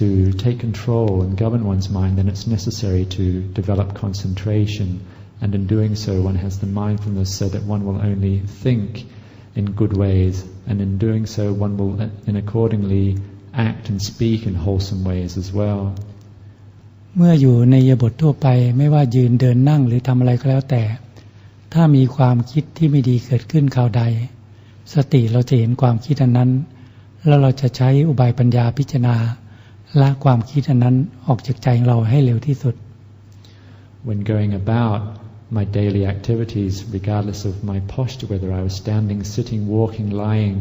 Speaker 2: to take control and govern one's mind, then it's necessary to develop concentration, and in doing so one has the mindfulness so that one will only think in good ways, and in doing so one will accordingly act and speak in wholesome ways as well.
Speaker 1: เมื่ออยู่ในอิริยาบถทั่วไปไม่ว่ายืนเดินนั่งหรือทำอะไรก็แล้วแต่ถ้ามีความคิดที่ไม่ดีเกิดขึ้นคราวใดสติเราจะเห็นความคิดอันนั้นแล้วเราจะใช้อุบายปัญญาพิจารณาละความคิดอันนั้นออกจากใจของเราให้เร็วที่สุด
Speaker 2: When going about my daily activities, regardless of my posture, whether I was standing, sitting, walking, lying,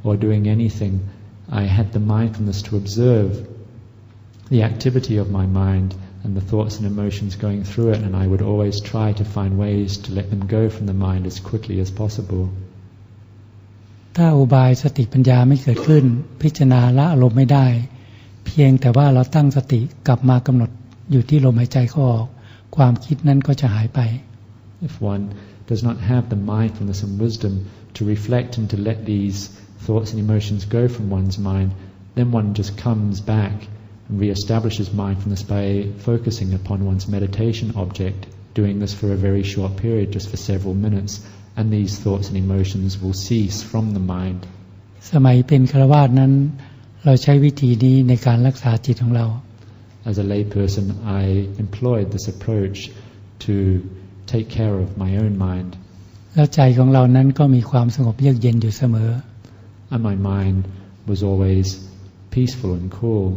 Speaker 2: or doing anything, I had the mindfulness to observe the activity of my mind and the thoughts and emotions going through it, and I would always try to find ways to let them go from the mind as quickly as possible.
Speaker 1: ถ้าอุบายสติปัญญาไม่เกิดขึ้นพิจารณาละอารมณ์ไม่ได้เพียงแต่ว่าเราตั้งสติกลับมากำหนดอยู่ที่ลมหายใจเข้าออกความคิดนั้นก็จะหายไป
Speaker 2: If one does not have the mindfulness and wisdom to reflect and to let these thoughts and emotions go from one's mind, then one just comes back and re-establishes mindfulness by focusing upon one's meditation object, doing this for a very short period, just for several minutes, and these thoughts and emotions will cease from the mind.
Speaker 1: สมัยเป็นฆราวาสนั้นเราใช้วิธีนี้ในการรักษาจิตของเรา
Speaker 2: As a layperson, I employed this approach to take care of my own mind.
Speaker 1: แล้วใจของเรานั้นก็มีความสงบเยือกเย็นอยู่เสมอ
Speaker 2: And my mind was always peaceful and cool.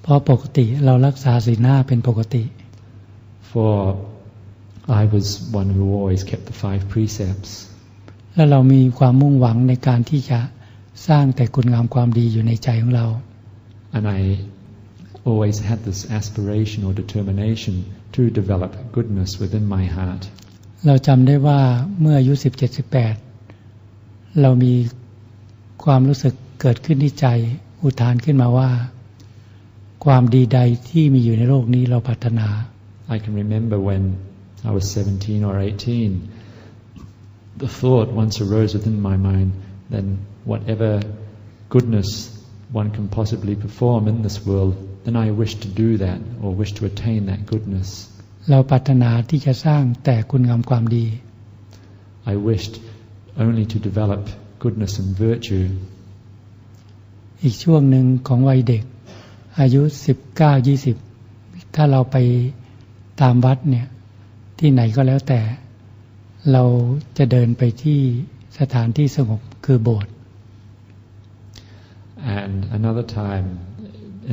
Speaker 1: เพราะปกติเรารักษาศีล 5เป็นปกติ
Speaker 2: For I was one who always kept the 5 precepts.
Speaker 1: และเรามีความมุ่งหวังในการที่จะสร้างแต่คุณงามความดีอยู่ในใจของเรา
Speaker 2: And I always had this aspiration or determination to develop goodness within my heart.
Speaker 1: เราจำได้ว่าเมื่ออายุ 17-18 เรามีความรู้สึกเกิดขึ้นที่ใจอุทานขึ้นมาว่าความดีใดที่มีอยู่ในโลกนี้เราปรารถนา
Speaker 2: I can remember when I was 17 or 18, the thought once arose within my mind, then whatever goodness one can possibly perform in this world, then I wish to do that or wish to attain that goodness.
Speaker 1: เราปรารถนาที่จะสร้างแต่คุณงามความดี
Speaker 2: I wished only to develop goodness and virtue.
Speaker 1: อีกช่วงหนึ่งของวัยเด็กอายุ 19-20 ถ้าเราไปตามวัดเนี่ยที่ไหนก็แล้วแต่เราจะเดินไปที่สถานที่สงบคือโบสถ์
Speaker 2: And another time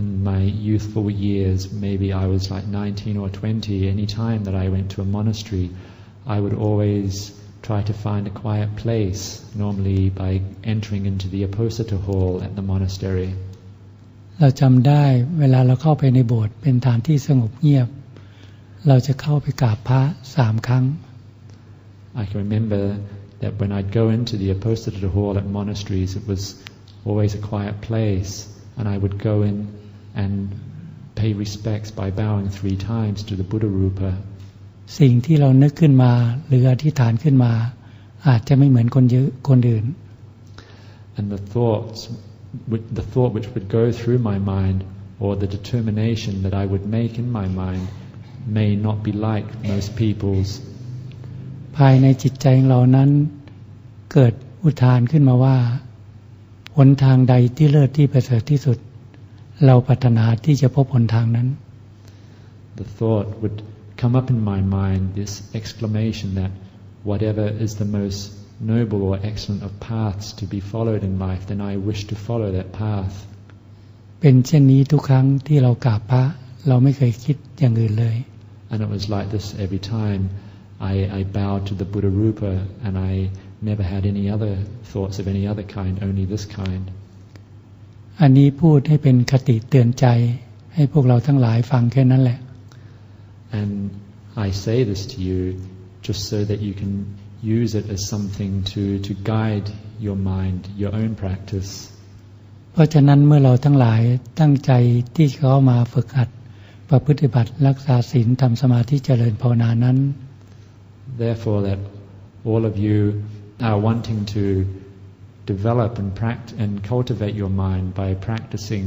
Speaker 2: in my youthful years, maybe I was like 19 or 20, any time that I went to a monastery, I would always try to find a quiet place, normally by entering into the apostata hall at the monastery.
Speaker 1: เราจำได้เวลาเราเข้าไปในโบสถ์เป็นฐานที่สงบเงียบเราจะเข้าไปกราบพระ3 ครั้ง
Speaker 2: I can remember that when I'd go into the apostata hall at monasteries, it was always a quiet place, and I would go in and pay respects by bowing 3 times to the Buddha Rupa.
Speaker 1: สิ่งที่เรานึกขึ้นมาหรืออธิษฐานขึ้นมาอาจจะไม่เหมือนคนอื่น
Speaker 2: And the thought which would go through my mind, or the determination that I would make in my mind, may not be like most people's.
Speaker 1: ภายในจิตใจของเรานั้นเกิดอุทานขึ้นมาว่าหนทางใดที่เลิศที่ประเสริฐที่สุดเราปรารถนาที่จะพบหนทางนั้น
Speaker 2: The thought would come up in my mind, this exclamation that whatever is the most noble or excellent of paths to be followed in life, then I wish to follow that path.
Speaker 1: เป็นเช่นนี้ทุกครั้งที่เรากราบพระเราไม่เคยคิดอย่างอื่นเลย
Speaker 2: And it was like this every time I bowed to the Buddha Rupa, and I never had any other thoughts of any other kind, only this kind.
Speaker 1: อันนี้พูดให้เป็นคติเตือนใจให้พวกเราทั้งหลายฟังแค่นั้นแหละ
Speaker 2: And I say this to you just so that you can use it as something to guide your mind, your own practice.
Speaker 1: เพราะฉะนั้นเมื่อเราทั้งหลายตั้งใจที่เข้ามาฝึกหัดประพฤติบัติรักษาศีลทำสมาธิเจริญภาวนานั้น
Speaker 2: Therefore, that all of you are wanting to develop and cultivate your mind by practicing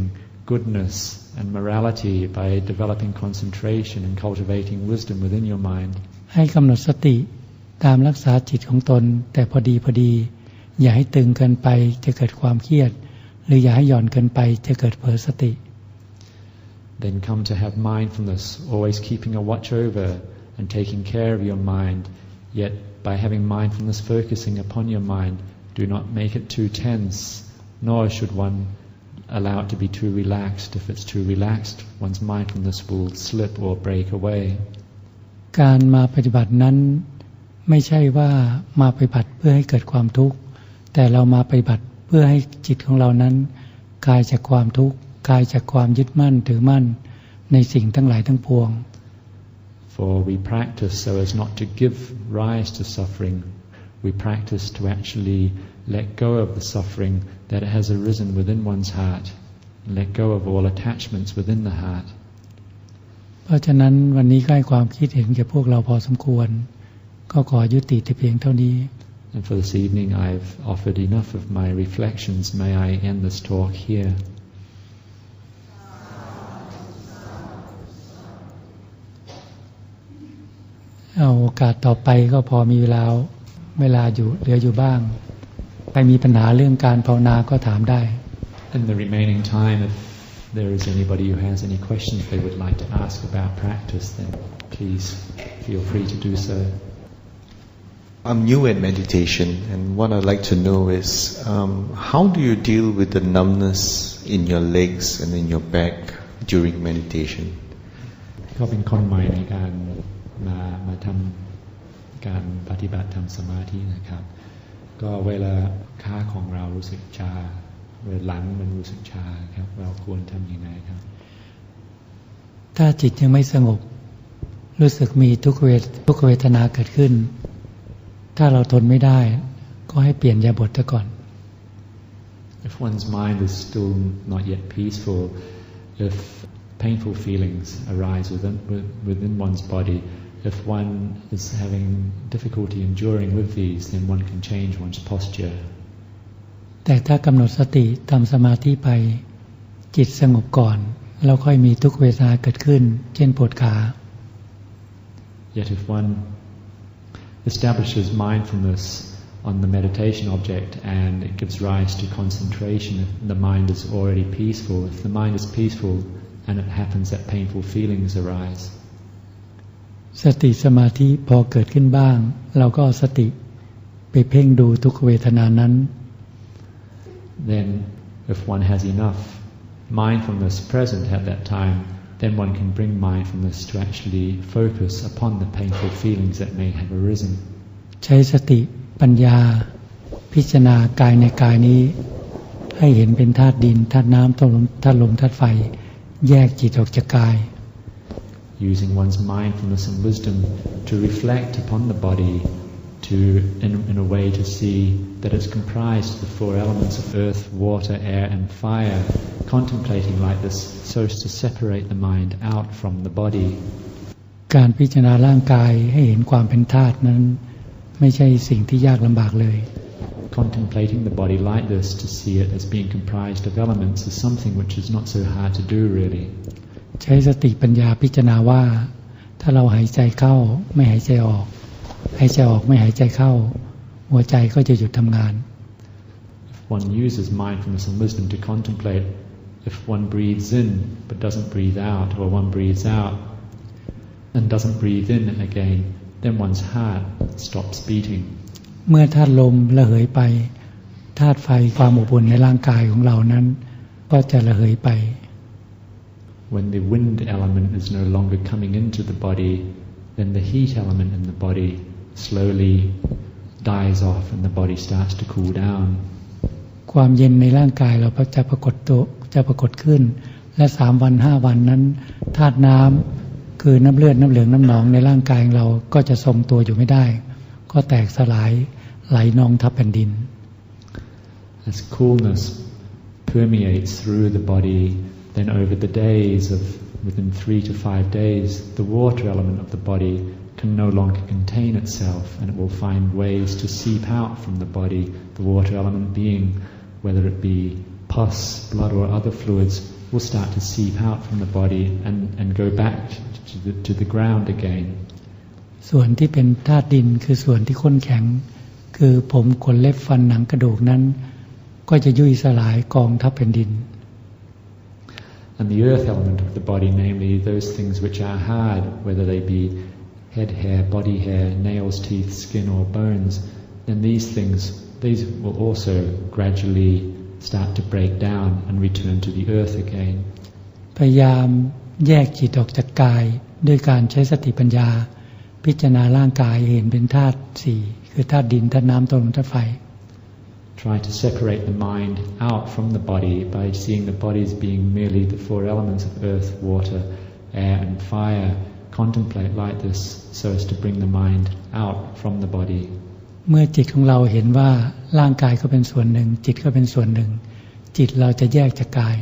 Speaker 2: goodness and morality, by developing concentration and cultivating wisdom within your mind.
Speaker 1: ให้กำหนดสติตามรักษาจิตของตนแต่พอดีอย่าให้ตึงเกินไปจะเกิดความเครียดหรืออย่าให้หย่อนเกินไปจะเกิดเผลอสติ
Speaker 2: Then come to have mindfulness, always keeping a watch over and taking care of your mind. Yet by having mindfulness focusing upon your mind, do not make it too tense, nor should one allow it to be too relaxed. If it's too relaxed, one's mindfulness will slip or break away.
Speaker 1: การมาปฏิบัตินั้นไม่ใช่ว่ามาปฏิบัติเพื่อให้เกิดความทุกข์แต่เรามาปฏิบัติเพื่อให้จิตของเรานั้นคลายจากความทุกข์คลายจากความยึดมั่นถือมั่นในสิ่งทั้งหลายทั้งปวง
Speaker 2: For we practice so as not to give rise to suffering. We practice to actually let go of the suffering that has arisen within one's heart, and let go of all attachments within the heart.
Speaker 1: เพราะฉะนั้นวันนี้ก็ให้ความคิดเห็นแก่พวกเราพอสมควรก็ขอยุติแต่เพียงเท่านี้
Speaker 2: And for this evening, I've offered enough of my reflections. May I end this talk here.
Speaker 1: เอาโอกาสต่อไปก็พอมีเวลาอยู่เหลืออยู่บ้างใครมีปัญหาเรื่องการภาวนาก็ถามได้
Speaker 2: In the remaining time, if there is anybody who has any questions they would like to ask about practice, then please feel free to do so.
Speaker 3: I'm new in meditation, and what I'd like to know is how do you deal with the numbness in your legs and in your back during meditation?
Speaker 2: ก็เป็นคนใหม่ในการมาทำการปฏิบัติทำสมาธินะครับก็เวลาขาของเรารู้สึกชาเวลาหลังมันรู้สึกชาครับเราควรทำยังไงครับ
Speaker 1: ถ้าจิตยังไม่สงบรู้สึกมีทุกขเวทนาเกิดขึ้นถ้าเราทนไม่ได้ก็ให้เปลี่ยนยาบทซะก่อน
Speaker 2: If one's mind is still not yet peaceful, if painful feelings arise within one's body, if one is having difficulty enduring with these, then one can change one's posture.
Speaker 1: แต่ถ้ากำหนดสติทำสมาธิไปจิตสงบก่อนแล้วค่อยมีทุกขเวทนาเกิดขึ้นเช่นปวดขา
Speaker 2: Yet if one establishes mindfulness on the meditation object and it gives rise to concentration, if the mind is already peaceful, if the mind is peaceful and it happens that painful feelings arise,
Speaker 1: สติสมาธิพอเกิดขึ้นบ้างเราก็เอาสติไปเพ่งดูทุกขเวทนานั้น
Speaker 2: then if one has enough mindfulness present at that time, then one can bring mindfulness to actually focus upon the painful feelings that may have arisen.
Speaker 1: ใช้สติปัญญาพิจารณากายในกายนี้ให้เห็นเป็นธาตุดินธาตุน้ำธาตุลมธาตุไฟแยกจิตออกจากกาย
Speaker 2: Using one's mindfulness and wisdom to reflect upon the body, in a way to see that it's comprised of the four elements of earth, water, air and fire, contemplating like this so as to separate the mind out from the body.
Speaker 1: การพิจารณาร่างกายให้เห็นความเป็นธาตุนั้นไม่ใช่สิ่งที่ยากลำบากเลย
Speaker 2: Contemplating the body like this to see it as being comprised of elements is something which is not so hard to do really.
Speaker 1: ใช้สติปัญญาพิจารณาว่าถ้าเราหายใจเข้าไม่หายใจออกหายใจออกไม่หายใจเข้าหัวใจก็จะหยุดทำงาน
Speaker 2: If one uses mindfulness and wisdom to contemplate, if one breathes in but doesn't breathe out, or one breathes out and doesn't breathe in again, then one's heart stops beating.
Speaker 1: เมื่อธาตุลมระเหยไปธาตุไฟความอบอุ่นในร่างกายของเรานั้นก็จะระเหยไป
Speaker 2: When the wind element is no longer coming into the body, then the heat element in the body slowly dies off and the body starts to cool down.
Speaker 1: ความเย็นในร่างกายเราจะปรากฏขึ้นและ3 วัน 5 วันนั้นธาตุน้ำคือน้ำเลือดน้ำเหลืองน้ำหนองในร่างกายของเราก็จะทรงตัวอยู่ไม่ได้ก็แตกสลายไหลนองทับแผ่นดิน
Speaker 2: As coolness permeates through the body, then over the days of within 3 to 5 days, the water element of the body can no longer contain itself, and it will find ways to seep out from the body, the water element being, whether it be pus, blood or other fluids, will start to seep out from the body and go back to the ground again.
Speaker 1: ส่วนที่เป็นธาตุดินคือส่วนที่ข้นแข็งคือผมขนเล็บฟันหนังกระดูกนั้นก็จะยุ่ยสลายกองทับแผ่นดิน
Speaker 2: And the earth element of the body, namely those things which are hard, whether they be head hair, body hair, nails, teeth, skin or bones, then these will also gradually start to break down and return to the earth again.
Speaker 1: พยายามแยกจิตออกจากกายด้วยการใช้สติปัญญาพิจารณาร่างกายเห็นเป็นธาตุสี่คือธาตุดินธาตุน้ำธาตุลมธาตุไฟ
Speaker 2: Try to separate the mind out from the body by seeing the body as being merely the four elements of earth, water, air and fire. Contemplate like this so as to bring the mind out from the body.
Speaker 1: เมื่อจิตของเราเห็นว่าร่างกายก็เป็นส่วนหนึ่งจิตก็เป็นส่วนหนึ่งจิตเราจะแยกจากกาย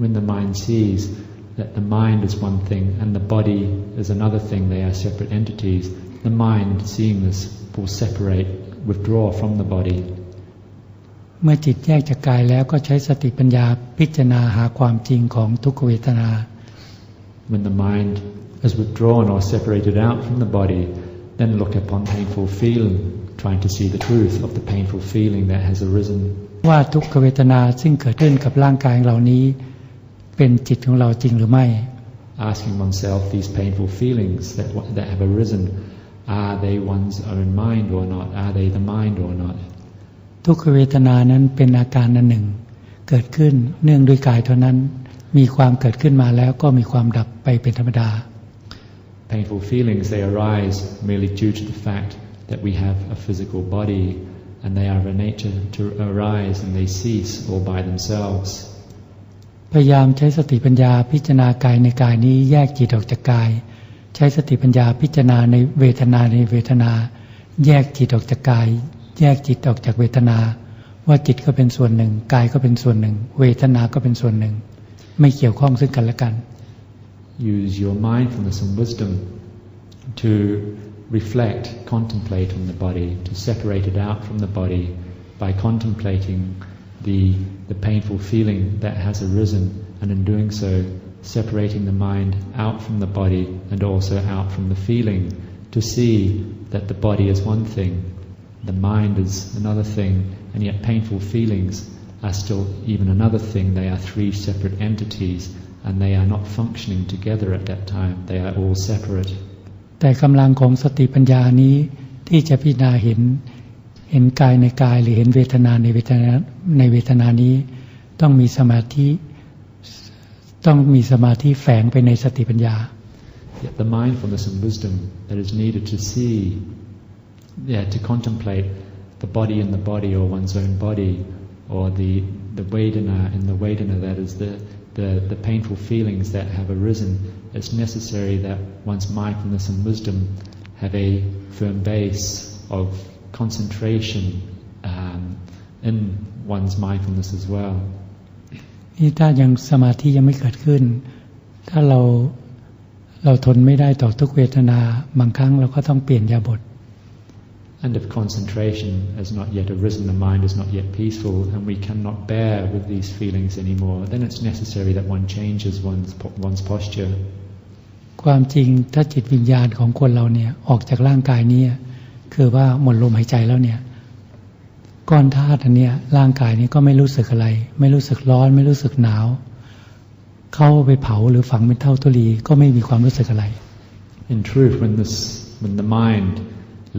Speaker 2: When the mind sees that the mind is one thing and the body is another thing, they are separate entities, the mind, seeing this, will separate, withdraw from the body.
Speaker 1: เมื่อจิตแยกจากกายแล้วก็ใช้สติปัญญาพิจารณาหาความจริงของทุกขเวทนา
Speaker 2: When the mind is withdrawn or separated out from the body, then look upon painful feeling, trying to see the truth of the painful feeling that has arisen. ว่าทุกขเวทนาซึ่งเกิดขึ้นกับร่างกายเหล่านี้เป็นจิตของเราจริงหรือไม่ Asking oneself these painful feelings that have arisen, are they one's own mind or not? Are they the mind or not?
Speaker 1: ทุกขเวทนานั้นเป็นอาการอันหนึ่งเกิดขึ้นเนื่องด้วยกายเท่านั้นมีความเกิดขึ้นมาแล้วก็มีความดับไปเป็นธรรมดา
Speaker 2: Painful feelings, they arise merely due to the fact that we have a physical body, and they are of a nature to arise and they cease all by themselves.
Speaker 1: พยายามใช้สติปัญญาพิจารณากายในกายนี้แยกจิตออกจากกายใช้สติปัญญาพิจารณาในเวทนาในเวทนาแยกจิตออกจากกายแยกจิตออกจากเวทนาว่าจิตก็เป็นส่วนหนึ่งกายก็เป็นส่วนหนึ่งเวทนาก็เป็นส่วนหนึ่งไม่เกี่ยวข้องซึ่งกันและกัน
Speaker 2: Use your mindfulness and wisdom to reflect, contemplate on the body, to separate it out from the body by contemplating the painful feeling that has arisen, and in doing so, separating the mind out from the body and also out from the feeling, to see that the body is one thing, the mind is another thing, and yet painful feelings are still even another thing. They are three separate entities, and they are not functioning together at that time. They are all separate.
Speaker 1: แต่กำลังของสติปัญญานี้ที่จะพิจารณาเห็นกายในกายหรือเห็นเวทนาในเวทนานี้ต้องมีสมาธิแฝงไปในสติปัญญา
Speaker 2: Yet the mindfulness and wisdom that is needed to see, to contemplate the body in the body or one's own body, or the vedana in the vedana, that is the painful feelings that have arisen. It's necessary that one's mindfulness and wisdom have a firm base of concentration in one's mindfulness as well.
Speaker 1: นี่ถ้ายังสมาธิยังไม่เกิดขึ้นถ้าเราทนไม่ได้ต่อทุกเวทนาบางครั้งเราก็ต้องเปลี่ยนยาบท
Speaker 2: And if concentration has not yet arisen, the mind is not yet peaceful, and we cannot bear with these feelings anymore, then it's necessary that one changes one's posture.
Speaker 1: ความจริงถ้าจิตวิญญาณของคนเราเนี่ยออกจากร่างกายนี้คือว่าหมดลมหายใจแล้วเนี่ยก้อนธาตุอันเนี้ยร่างกายนี้ก็ไม่รู้สึกอะไรไม่รู้สึกร้อนไม่รู้สึกหนาวเข้าไปเผาหรือฝังเป็นเท่าตุลีก็ไม่มีความรู้สึกอะไร
Speaker 2: In truth, when the mind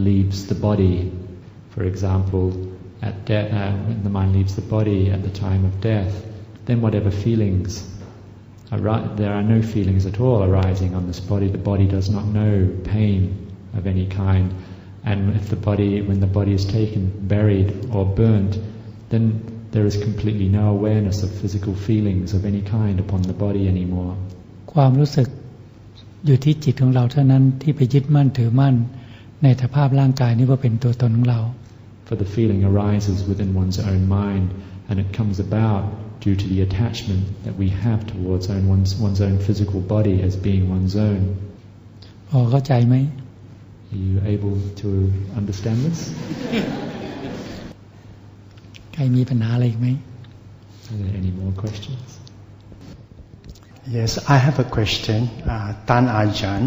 Speaker 2: leaves the body, for example, when the mind leaves the body at the time of death, then whatever feelings there are no feelings at all arising on this body. The body does not know pain of any kind, and when the body is taken, buried or burnt, then there is completely no awareness of physical feelings of any kind upon the body anymore.
Speaker 1: ความรู้สึกอยู่ที่จิตของเราเท่านั้นที่ไปยึดมั่นถือมั่นในสภาพร่างกายนี้ว่าเป็นตัวตนของเรา
Speaker 2: For for the feeling arises within one's own mind, and it comes about due to the attachment that we have towards one's own physical body as being one's own.
Speaker 1: พอเข้าใจไหม
Speaker 2: Are you able to understand this?
Speaker 1: ใครมีปัญหาอะไรอีกไหม
Speaker 2: Are there any more questions?
Speaker 4: Yes, I have a question. Tan Ajahn,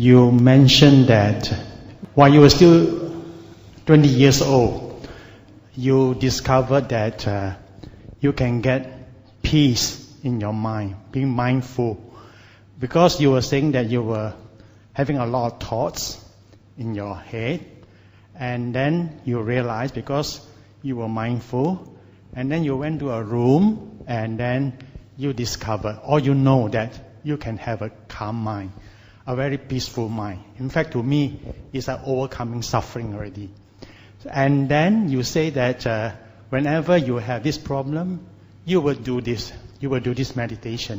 Speaker 4: you mentioned that while you were still 20 years old, you discovered that you can get peace in your mind, being mindful. Because you were saying that you were having a lot of thoughts in your head, and then you realized because you were mindful, and then you went to a room, and then you discover, or you know that you can have a calm mind, a very peaceful mind. In fact, to me, it's an overcoming suffering already. And then you say that whenever you have this problem, you will do this meditation.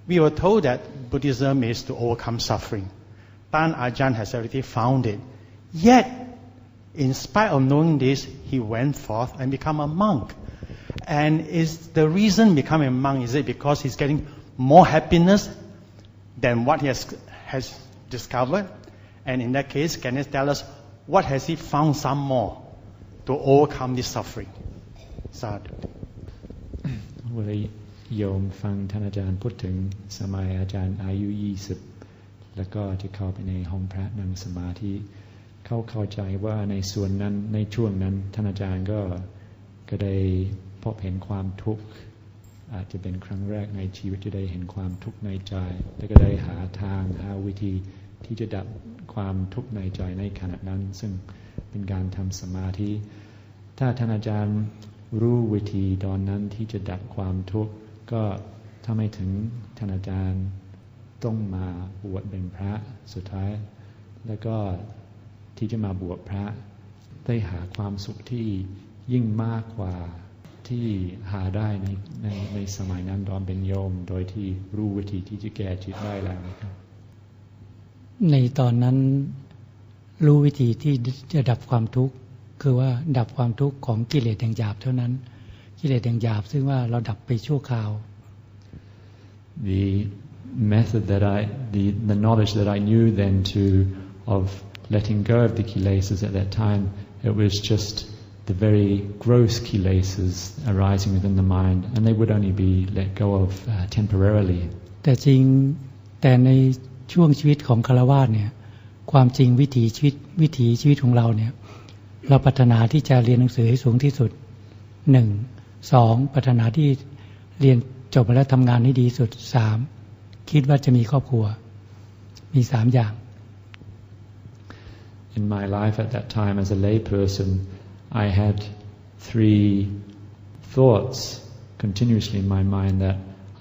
Speaker 4: We were told that Buddhism is to overcome suffering. Tan Ajahn has already found it. Yet, in spite of knowing this, he went forth and become a monk. And is the reason becoming a monk, is it because he's getting more happiness than what he has discovered? And in that case, can you tell us what has he found some more to overcome this suffering? Sadhu.
Speaker 2: เวลาโยมฟังท่านอาจารย์พูดถึงสมัยอาจารย์อายุ20แล้วก็จะเข้าไปในห้องพระนั่งสมาธิเข้าใจว่าในส่วนนั้นในช่วงนั้นท่านอาจารย์ก็ได้พบเห็นความทุกข์อาจจะเป็นครั้งแรกในชีวิตที่ได้เห็นความทุกข์ในใจแล้วก็ได้หาวิธีที่จะดับความทุกข์ในใจในขณะนั้นซึ่งเป็นการทำสมาธิถ้าท่านอาจารย์รู้วิธีตอนนั้นที่จะดับความทุกข์ก็ถ้าไม่ถึงท่านอาจารย์ต้องมาบวชเป็นพระสุดท้ายแล้วก็ที่จะมาบวชพระได้หาความสุขที่ยิ่งมากกว่าที่หาได้ในสมัยนั้นตอนเป็นโยมโดยที่รู้วิธีที่จะแก้จิตได้แล้วครับ
Speaker 1: ในตอนนั้นรู้วิธีที่จะดับความทุกข์คือว่าดับความทุกข์ของกิเลสอย่างหยาบเท่านั้นกิเลสอย่างหยาบซึ่งว่าเราดับไปชั่วคราว
Speaker 2: The method the knowledge that I knew then of letting go of the kilesas at that time, it was just the very gross kilesas arising within the mind, and they would only be let go of temporarily.
Speaker 1: แต่ในช่วงชีวิตของฆราวาสเนี่ยความจริงวิถีชีวิตของเราเนี่ยเราปรารถนาที่จะเรียนหนังสือให้สูงที่สุด1 2ปรารถนาที่เรียนจบแล้วทำงานให้ดีสุด3คิดว่าจะมีครอบครัวมี3อย่าง
Speaker 2: In my life at that time as a lay person, I had 3 thoughts continuously in my mind that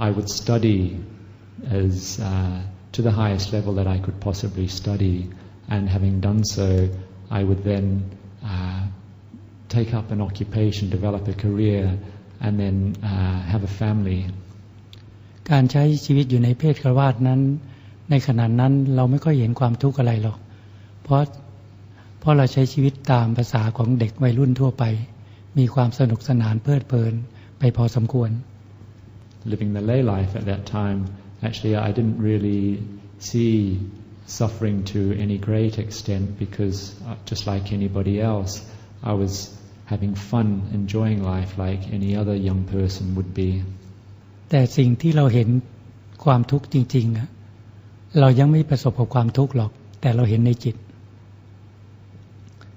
Speaker 2: I would study as to the highest level that I could possibly study, and having done so, I would then take up an occupation, develop a career, and then have a family.
Speaker 1: การใช้ชีวิตอยู่ในเพศฆราวาสนั้นในขณะนั้นเราไม่ค่อยเห็นความทุกข์อะไรหรอกเพราะเราใช้ชีวิตตามภาษาของเด็กวัยรุ่นทั่วไปมีความสนุกสนานเพลิดเพลินไปพอสมควร
Speaker 2: Living the lay life at that time, actually I didn't really see suffering to any great extent because just like anybody else, I was having fun, enjoying life like any other young person would be.
Speaker 1: แต่สิ่งที่เราเห็นความทุกข์จริงๆเรายังไม่ประสบกับความทุกข์หรอกแต่เราเห็นในจิต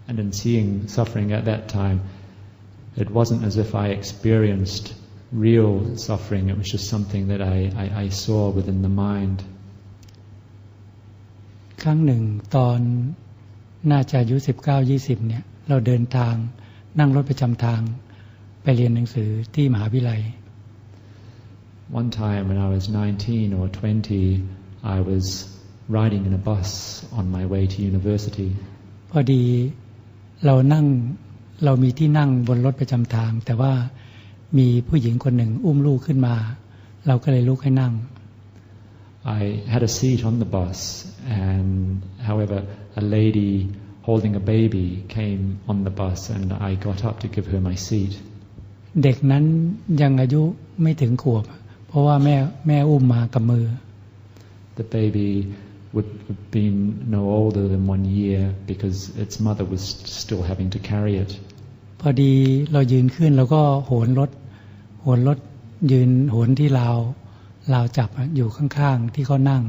Speaker 2: And in seeing suffering at that time, it wasn't as if I experienced real suffering. It was just something that I saw within the mind.
Speaker 1: ครั้งหนึ่งตอนน่าจะอายุ19-20เนี่ยเราเดินทางนั่งรถประจำทางไปเรียนหนังสือที่มหาวิทยาลัย
Speaker 2: One time when I was 19 or 20, I was riding in a bus on my way to university.
Speaker 1: พอดีเรามีที่นั่งบนรถประจำทางแต่ว่ามีผู้หญิงคนหนึ่งอุ้มลูกขึ้นมาเราก็เลยลุกให้นั่ง
Speaker 2: I had a seat on the bus, and however, a lady holding a baby came on the bus and I got up to give her my seat.
Speaker 1: เด็กนั้นยังอายุไม่ถึงขวบเพราะว่าแม่อุ้มมากับมือ
Speaker 2: The baby would have been no older than 1 year because its mother was still having to carry it.
Speaker 1: พอดีเรายืนขึ้นแล้วก็โหนรถยืนโหนที่ราวจับอยู่ข้างๆที่เขานั่ง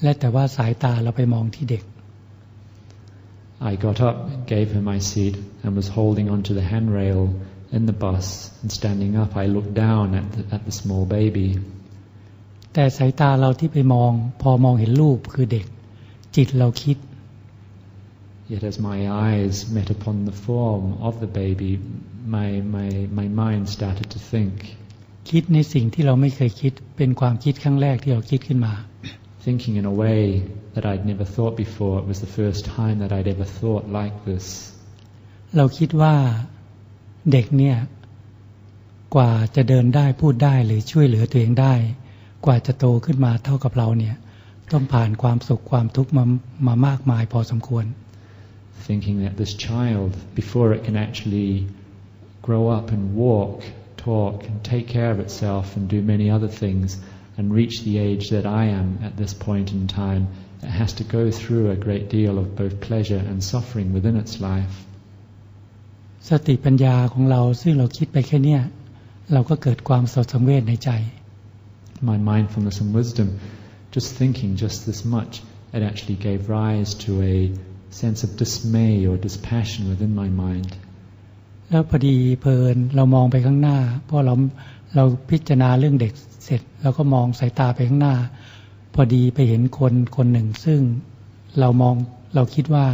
Speaker 1: และแต่ว่าสายตาเราไปมองที่เด็ก
Speaker 2: I got up, gave her my seat and was holding onto the handrail in the bus and standing up I looked down at the small baby.
Speaker 1: แต่สายตาเราที่ไปมองพอมองเห็นรูปคือเด็กจิตเราคิด
Speaker 2: Yet as my eyes met upon the form of the baby, my mind started to think.
Speaker 1: คิดในสิ่งที่เราไม่เคยคิดเป็นความคิดครั้งแรกที่เราคิดขึ้นมา
Speaker 2: Thinking in a way that I'd never thought before. It was the first time that I'd ever thought like this.
Speaker 1: เราคิดว่าเด็กเนี่ยกว่าจะเดินได้พูดได้หรือช่วยเหลือตัวเองได้กว่าจะโตขึ้นมาเท่ากับเราเนี่ยต้องผ่านความสุขความทุกข์มามากมายพอสมควร
Speaker 2: Thinking that this child, before it can actually grow up and walk, talk and take care of itself and do many other things and reach the age that I am at this point in time, it has to go through a great deal of both pleasure and suffering within its life.
Speaker 1: สติปัญญาของเราซึ่งเราคิดไปแค่เนี้ยเราก็เกิดความสดสังเวชในใจ
Speaker 2: My mindfulness and wisdom, just thinking just this much, it actually gave rise to a sense of dismay or dispassion within my mind.
Speaker 1: แล้วพอดีเพลินเรามองไปข้างหน้าเพราะเราพิจารณาเรื่องเด็กเสร็จเราก็มองสายตาไปข้างหน้าพอดีไปเห็นคนหนึ่งซึ่งเราคิดว่า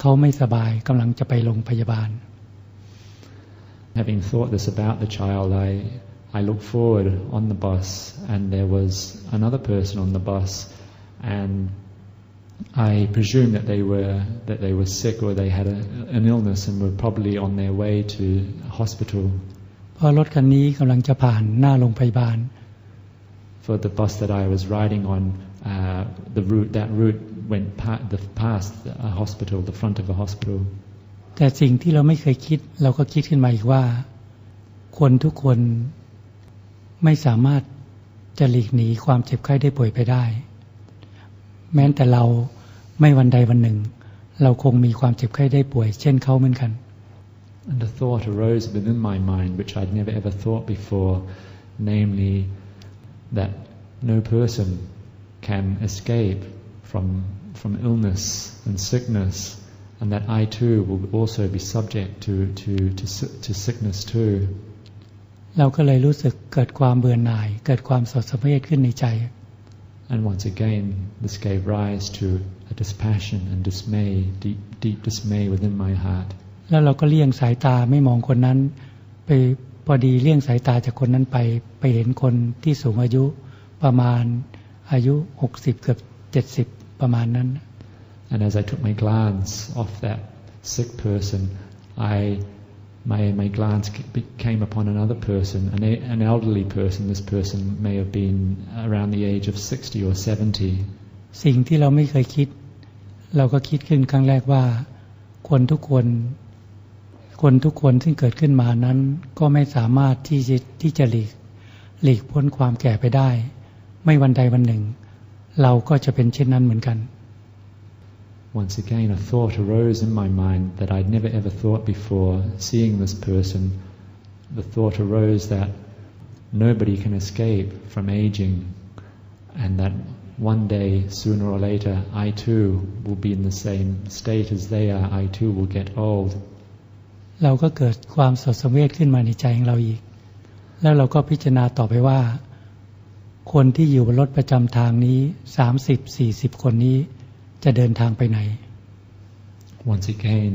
Speaker 1: เขาไม่สบายกำลังจะไปโรงพยาบาล
Speaker 2: Having thought this about the child, I looked forward on the bus and there was another person on the bus and I presumed that they were sick or they had an illness and were probably on their way to hospital.
Speaker 1: เพราะรถคันนี้กำลังจะผ่านหน้าโรงพยาบาล
Speaker 2: For the bus that I was riding on, that route went past a hospital, the front of a hospital.
Speaker 1: แต่สิ่งที่เราไม่เคยคิดเราก็คิดขึ้นมาอีกว่าคนทุกคนไม่สามารถจะหลีกหนีความเจ็บไข้ได้ป่วยไปได้แม้แต่เราไม่วันใดวันหนึ่งเราคงมีความเจ็บไข้ได้ป่วยเช่นเขาเหมือนกัน
Speaker 2: And a thought arose within my mind which I'd never ever thought before, namely that no person can escape from illness and sickness, and that I too will also be subject to sickness too.
Speaker 1: เราก็เลยรู้สึกเกิดความเบื่อหน่ายเกิดความสดสังเวชขึ้นในใจ
Speaker 2: And once again, this gave rise to a dispassion and dismay, deep dismay within my heart.
Speaker 1: แล้วเราก็เลี่ยงสายตาไม่มองคนนั้นไปพอดีเลี่ยงสายตาจากคนนั้นไปเห็นคนที่สูงอายุประมาณอายุ60เกือบ70ประมาณนั้น
Speaker 2: And as I took my glance off that sick person, my glance came upon another person, an elderly person. This person may have been around the age of 60 or 70.
Speaker 1: สิ่งที่เราไม่เคยคิดเราก็คิดขึ้นครั้งแรกว่าคนทุกคนซึ่งเกิดขึ้นมานั้นก็ไม่สามารถที่จะหลีกพ้นความแก่ไปได้ไม่วันใดวันหนึ่งเราก็จะเป็นเช่นนั้นเหมือนกัน
Speaker 2: Once again, a thought arose in my mind that I'd never ever thought before. Seeing this person, the thought arose that nobody can escape from aging, and that one day, sooner or later, I too will be in the same state as they are. I too will get old.
Speaker 1: เราก็เกิดความสดสังเวชขึ้นมาในใจของเราอีกแล้วเราก็พิจารณาต่อไปว่าคนที่อยู่บนรถประจำทางนี้ 30-40 คนนี้จะเดินทางไปไหน
Speaker 2: Once again,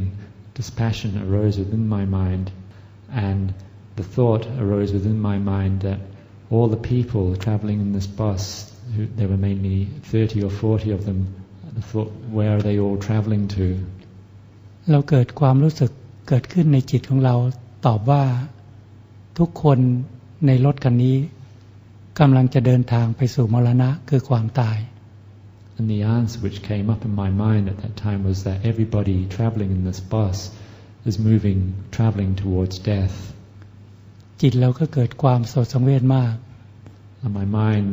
Speaker 2: dispassion arose within my mind, and the thought arose within my mind that all the people traveling in this bus, there were mainly 30 or 40 of them, the thought, where are they all traveling to?
Speaker 1: เราเกิดความรู้สึกเกิดขึ้นในจิตของเราตอบว่าทุกคนในรถคันนี้กำลังจะเดินทางไปสู่มรณะคือความตาย
Speaker 2: And the answer which came up in my mind at that time was that everybody traveling in this bus is traveling towards death.
Speaker 1: จิตเราก็เกิดความโศกสังเวชมาก
Speaker 2: And my mind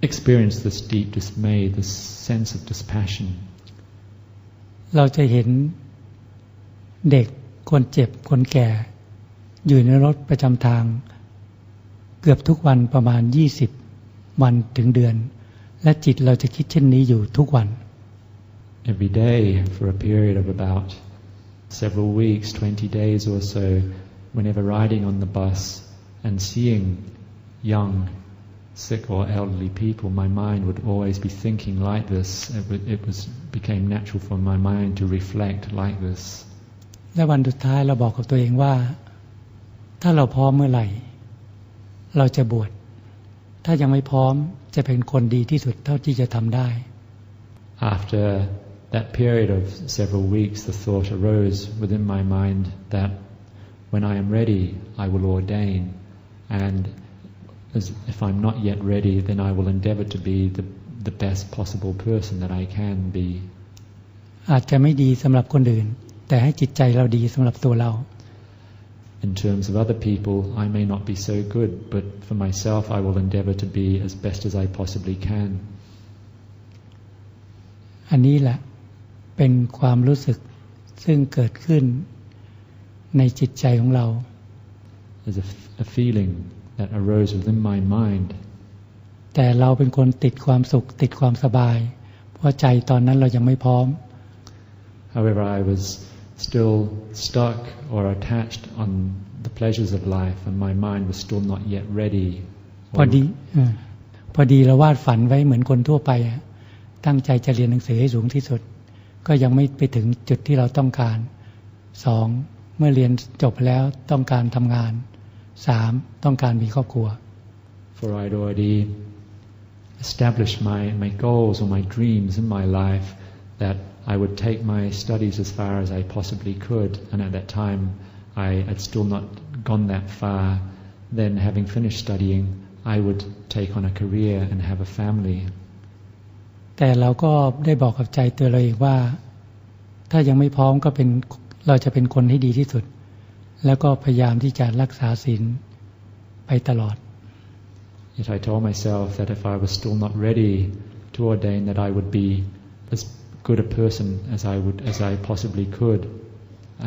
Speaker 2: experienced this deep dismay, this sense of dispassion.
Speaker 1: เราจะเห็นเด็กคนเจ็บคนแก่อยู่ในรถประจำทางเกือบทุกวันประมาณ20วันถึงเดือนและจิตเราจะคิดเช่นนี้อยู่ทุกวัน
Speaker 2: Every day for a period of about several weeks, 20 days or so, whenever riding on the bus and seeing young, sick or elderly people, my mind would always be thinking like this. It became natural for my mind to reflect like this.
Speaker 1: และวันสุดท้ายเราบอกกับตัวเองว่าถ้าเราพร้อมเมื่อไหร่เราจะบวชถ้ายังไม่พร้อมจะเป็นคนดีที่สุดเท่าที่จะทำได้
Speaker 2: After that period of several weeks, the thought arose within my mind that when I am ready, I will ordain, and if I'm not yet ready, then I will endeavor to be the best possible person that I can be.
Speaker 1: อาจจะไม่ดีสำหรับคนอื่นแต่ให้จิตใจเราดีสำหรับตัวเรา
Speaker 2: In terms of other people, I may not be so good, but for myself, I will endeavor to be as best as I possibly can.
Speaker 1: อันนี้แหละเป็นความรู้สึกซึ่งเกิดขึ้นในจิตใจของเรา
Speaker 2: There's a feeling that arose within my mind.
Speaker 1: แต่เราเป็นคนติดความสุขติดความสบายเพราะใจตอนนั้นเรายังไม่พร้อม
Speaker 2: However, I was still stuck or attached on the pleasures of life, and my mind was still not yet ready.
Speaker 1: พอดีเราวาดฝันไว้เหมือนคนทั่วไปตั้งใจจะเรียนหนังสือให้สูงที่สุดก็ยังไม่ไปถึงจุดที่เราต้องการ2เมื่อเรียนจบแล้วต้องการทำงาน3ต้องการมีครอบครัว
Speaker 2: For I'd already established my goals or my dreams in my life that I would take my studies as far as I possibly could, and at that time I had still not gone that far. Then, having finished studying, I would take on a career and have a family.
Speaker 1: แต่เราก็ได้บอกกับใจตัวเราเองว่าถ้ายังไม่พร้อมก็เราจะเป็นคนให้ดีที่สุดแล้วก็พยายามที่จะรักษาศีลไปตลอด
Speaker 2: Yet I told myself that if I was still not ready to ordain, that I would be as good a person as I possibly could,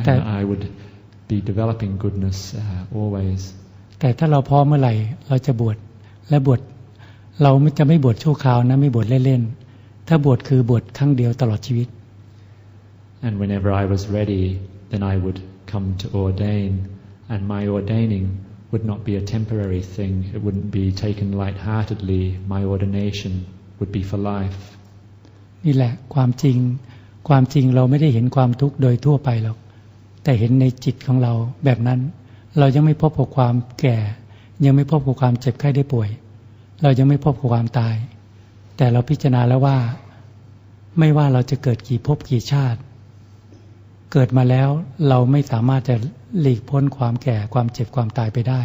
Speaker 2: and I would be developing goodness always.
Speaker 1: แต่ถ้าเราพร้อมเมื่อไหร่เราจะบวชและบวชเราจะไม่บวชชั่วคราวนะไม่บวชเล่นๆถ้าบวชคือบวชครั้งเดียวตลอดชีวิต
Speaker 2: And whenever I was ready, then I would come to ordain, and my ordaining would not be a temporary thing. It wouldn't be taken lightheartedly. My ordination would be for life.
Speaker 1: นี่แหละความจริงเราไม่ได้เห็นความทุกข์โดยทั่วไปหรอกแต่เห็นในจิตของเราแบบนั้นเรายังไม่พบกับความแก่ยังไม่พบกับความเจ็บไข้ได้ป่วยเรายังไม่พบกับความตายแต่เราพิจารณาแล้วว่าไม่ว่าเราจะเกิดกี่ภพกี่ชาติเกิดมาแล้วเราไม่สามารถจะหลีกพ้นความแก่ความเจ็บความตายไปได้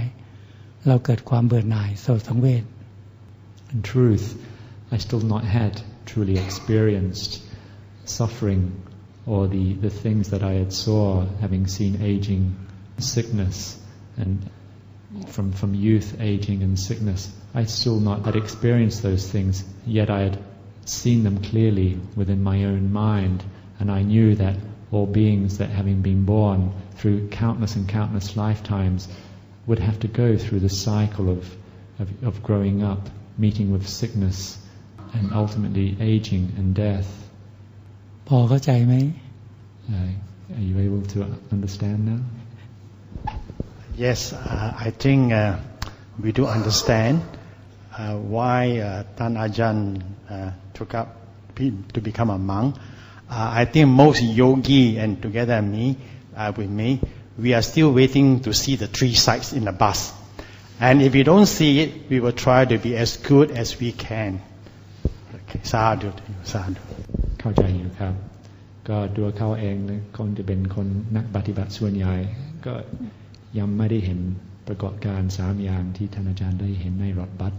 Speaker 1: เราเกิดความเบื่อหน่ายโศกสังเวช
Speaker 2: In truth, I still not had truly experienced suffering or the things that I had saw, having seen aging, sickness, and from youth, aging and sickness. I still not had experienced those things, yet I had seen them clearly within my own mind, and I knew that all beings that having been born through countless and countless lifetimes would have to go through the cycle of growing up, meeting with sickness, and ultimately aging and death.
Speaker 1: พอเข้าใจไหม
Speaker 2: Are you able to understand now?
Speaker 4: Yes, I think we do understand why Tan Ajahn took up to become a monk. I think most yogi and together with me, we are still waiting to see the 3 sides in the bus. And if we don't see it, we will try to be as good as we can. Okay, sadhu, sadhu.
Speaker 2: เข้าใจอยู่ครับก็ตัวเขาเองคงจะเป็นคนนักปฏิบัติส่วนใหญ่ก็ยังไม่ได้เห็นปรากฏการณ์3อย่างที่ท่านอาจารย์ได้เห็นในรถบัส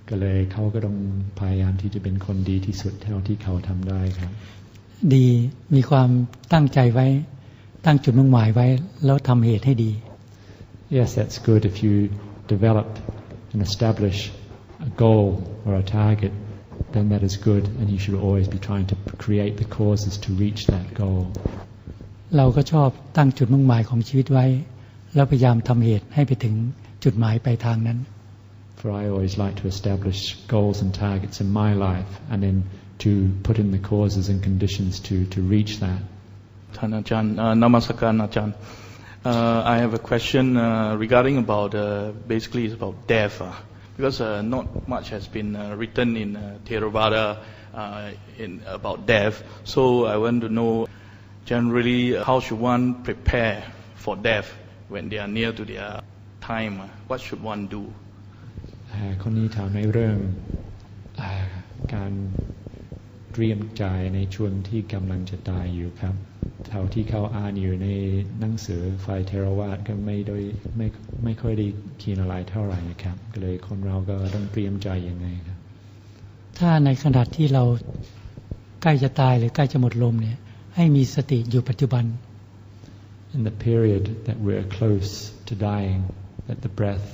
Speaker 2: ก็เลยเขาก็ต้องพยายามที่จะเป็นคนดีที่สุดเท่าที่เขาทำได้ครับ
Speaker 1: ดีมีความตั้งใจไว้ตั้งจุดมุ่งหมายไว้แล้วทำเหตุให้ดี
Speaker 2: Yes, that's good. If you develop and establish a goal or a target, then that is good, and you should always be trying to create the causes to reach that goal.
Speaker 1: เราก็ชอบตั้งจุดมุ่งหมายของชีวิตไว้แล้วพยายามทำเหตุให้ไปถึงจุดหมายปลายทางนั้น
Speaker 2: For I always like to establish goals and targets in my life, and then to put in the causes and conditions to reach that.
Speaker 5: ท่านอาจารย์นมัสการอาจารย์ I have a question regarding about basically it's about death because not much has been written in Theravada about death, so I want to know generally how should one prepare for death when they are near to their time. What should one do?
Speaker 2: คนนี้ถามในเรื่องการเตรียมใจในช่วงที่กำลังจะตายอยู่ครับเท่าที่เขาอ่านอยู่ในหนังสือฝ่ายเทรวาทก็ไม่ค่อยได้เขียนอะไรเท่าไหร่นะครับก็เลยคนเราก็ต้องเตรียมใจยังไงครับ
Speaker 1: ถ้าในขณะที่เราใกล้จะตายหรือใกล้จะหมดลมเนี่ยให้มีสติอยู่ปัจจุบัน
Speaker 2: In the period that we're close to dying, that the breath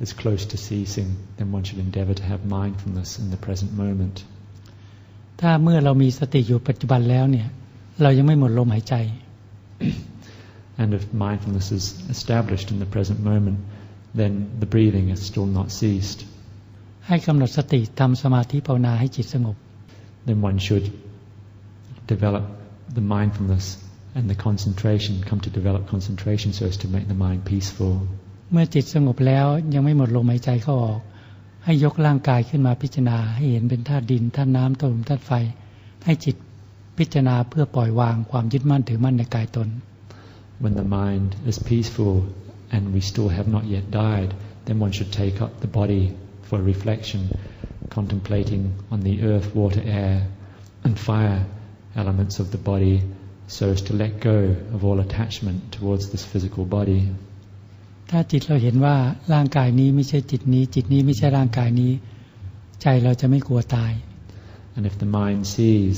Speaker 2: is close to ceasing, then one should endeavor to have mindfulness in the present moment.
Speaker 1: ถ้าเมื่อเรามีสติอยู่ปัจจุบันแล้วเนี่ยเรายังไม่หมดลมหายใจ
Speaker 2: And if mindfulness is established in the present moment, then the breathing is still not ceased.
Speaker 1: ให้กำหนดสติทำสมาธิภาวนาให้จิตสงบ
Speaker 2: Then one should develop the mindfulness and the concentration, come to develop concentration so as to make the mind peaceful.
Speaker 1: เมื่อจิตสงบแล้วยังไม่หมดลมหายใจเข้าออกให้ยกร่างกายขึ้นมาพิจารณาให้เห็นเป็นธาตุดินธาตุน้ำธาตุลมธาตุไฟให้จิตพิจารณาเพื่อปล่อยวางความยึดมั่นถือมั่นในกายตน
Speaker 2: When the mind is peaceful and we still have not yet died, then one should take up the body for reflection, contemplating on the earth, water, air, and fire elements of the body, so as to let go of all attachment towards this physical body.
Speaker 1: ถ้าจิตเราเห็นว่าร่างกายนี้ไม่ใช่จิตนี้จิตนี้ไม่ใช่ร่างกายนี้ใจเราจะไม่กลัวตาย
Speaker 2: And if the mind sees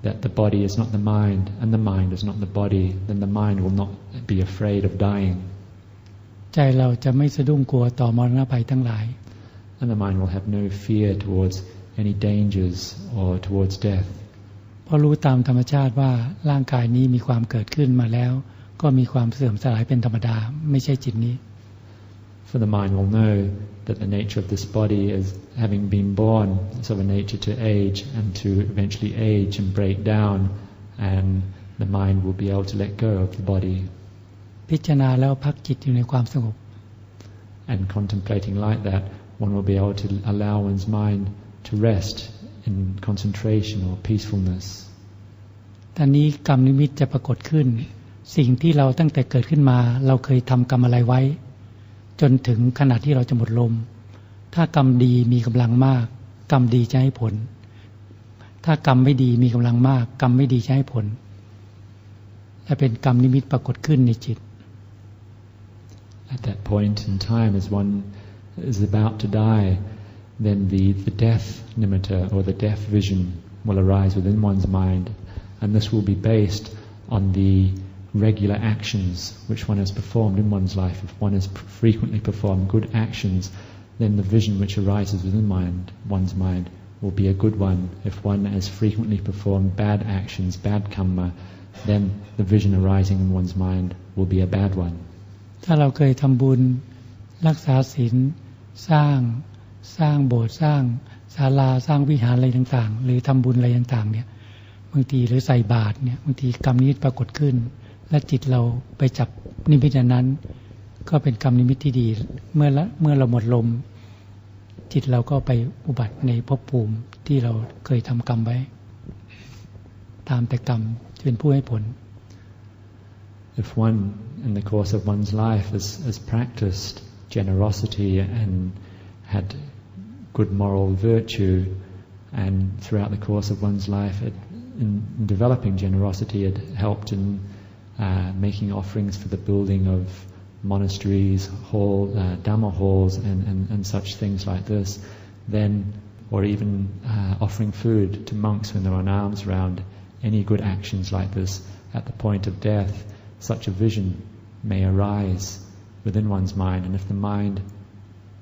Speaker 2: that the body is not the mind and the mind is not the body, then the mind will not be afraid of dying.
Speaker 1: ใจเราจะไม่สะดุ้งกลัวต่อมรณะภัยทั้งหลาย
Speaker 2: And the mind will have no fear towards any dangers or towards death.
Speaker 1: เพราะรู้ตามธรรมชาติว่าร่างกายนี้มีความเกิดขึ้นมาแล้วก็มีความเสื่อมสลายเป็นธรรมดาไม่ใช่จิตนี้
Speaker 2: For the mind will know that the nature of this body is having been born, it's of a nature to age and to eventually age and break down, and the mind will be able to let go of the body.
Speaker 1: พิจารณาแล้วพักจิตอยู่ในความสงบ
Speaker 2: And contemplating like that, one will be able to allow one's mind to rest in concentration or peacefulness.
Speaker 1: ตอนนี้กรรมนิมิตจะปรากฏขึ้นสิ่งที่เราตั้งแต่เกิดขึ้นมาเราเคยทำกรรมอะไรไว้จนถึงขณะที่เราจะหมดลมถ้ากรรมดีมีกำลังมากกรรมดีจะให้ผลถ้ากรรมไม่ดีมีกำลังมากกรรมไม่ดีจะให้ผลและเป็นกรรมนิมิตปรากฏขึ้นในจิต
Speaker 2: At that point in time, as one is about to die, then the death nimitta or the death vision will arise within one's mind, and this will be based on the regular actions which one has performed in one's life. If one has frequently performed good actions, then the vision which arises within one's mind will be a good one. If one has frequently performed bad actions, bad karma, then the vision arising in one's mind will be a bad one.
Speaker 1: ถ้าเราเคยทำบุญรักษาศีลสร้างโบสถ์สร้างศาลาสร้างวิหารอะไรต่างๆหรือทำบุญอะไรต่างๆเนี่ยบางทีหรือใส่บาตรเนี่ยบางทีกรรมนิมิตปรากฏขึ้นและจิตเราไปจับนิมิตนั้นก็เป็นกรรมนิมิตที่ดีเมื่อเราหมดลมจิตเราก็ไปอุบัติในภพภูมิที่เราเคยทำกรรมไว้ตามแต่กรรมเป็นผู้ให้ผล
Speaker 2: If one in the course of one's life has practiced generosity and had good moral virtue, and throughout the course of one's life in developing generosity it helped in making offerings for the building of monasteries, Dhamma halls and such things like this, then, or even offering food to monks when they're on alms round, any good actions like this, at the point of death, such a vision may arise within one's mind, and if the mind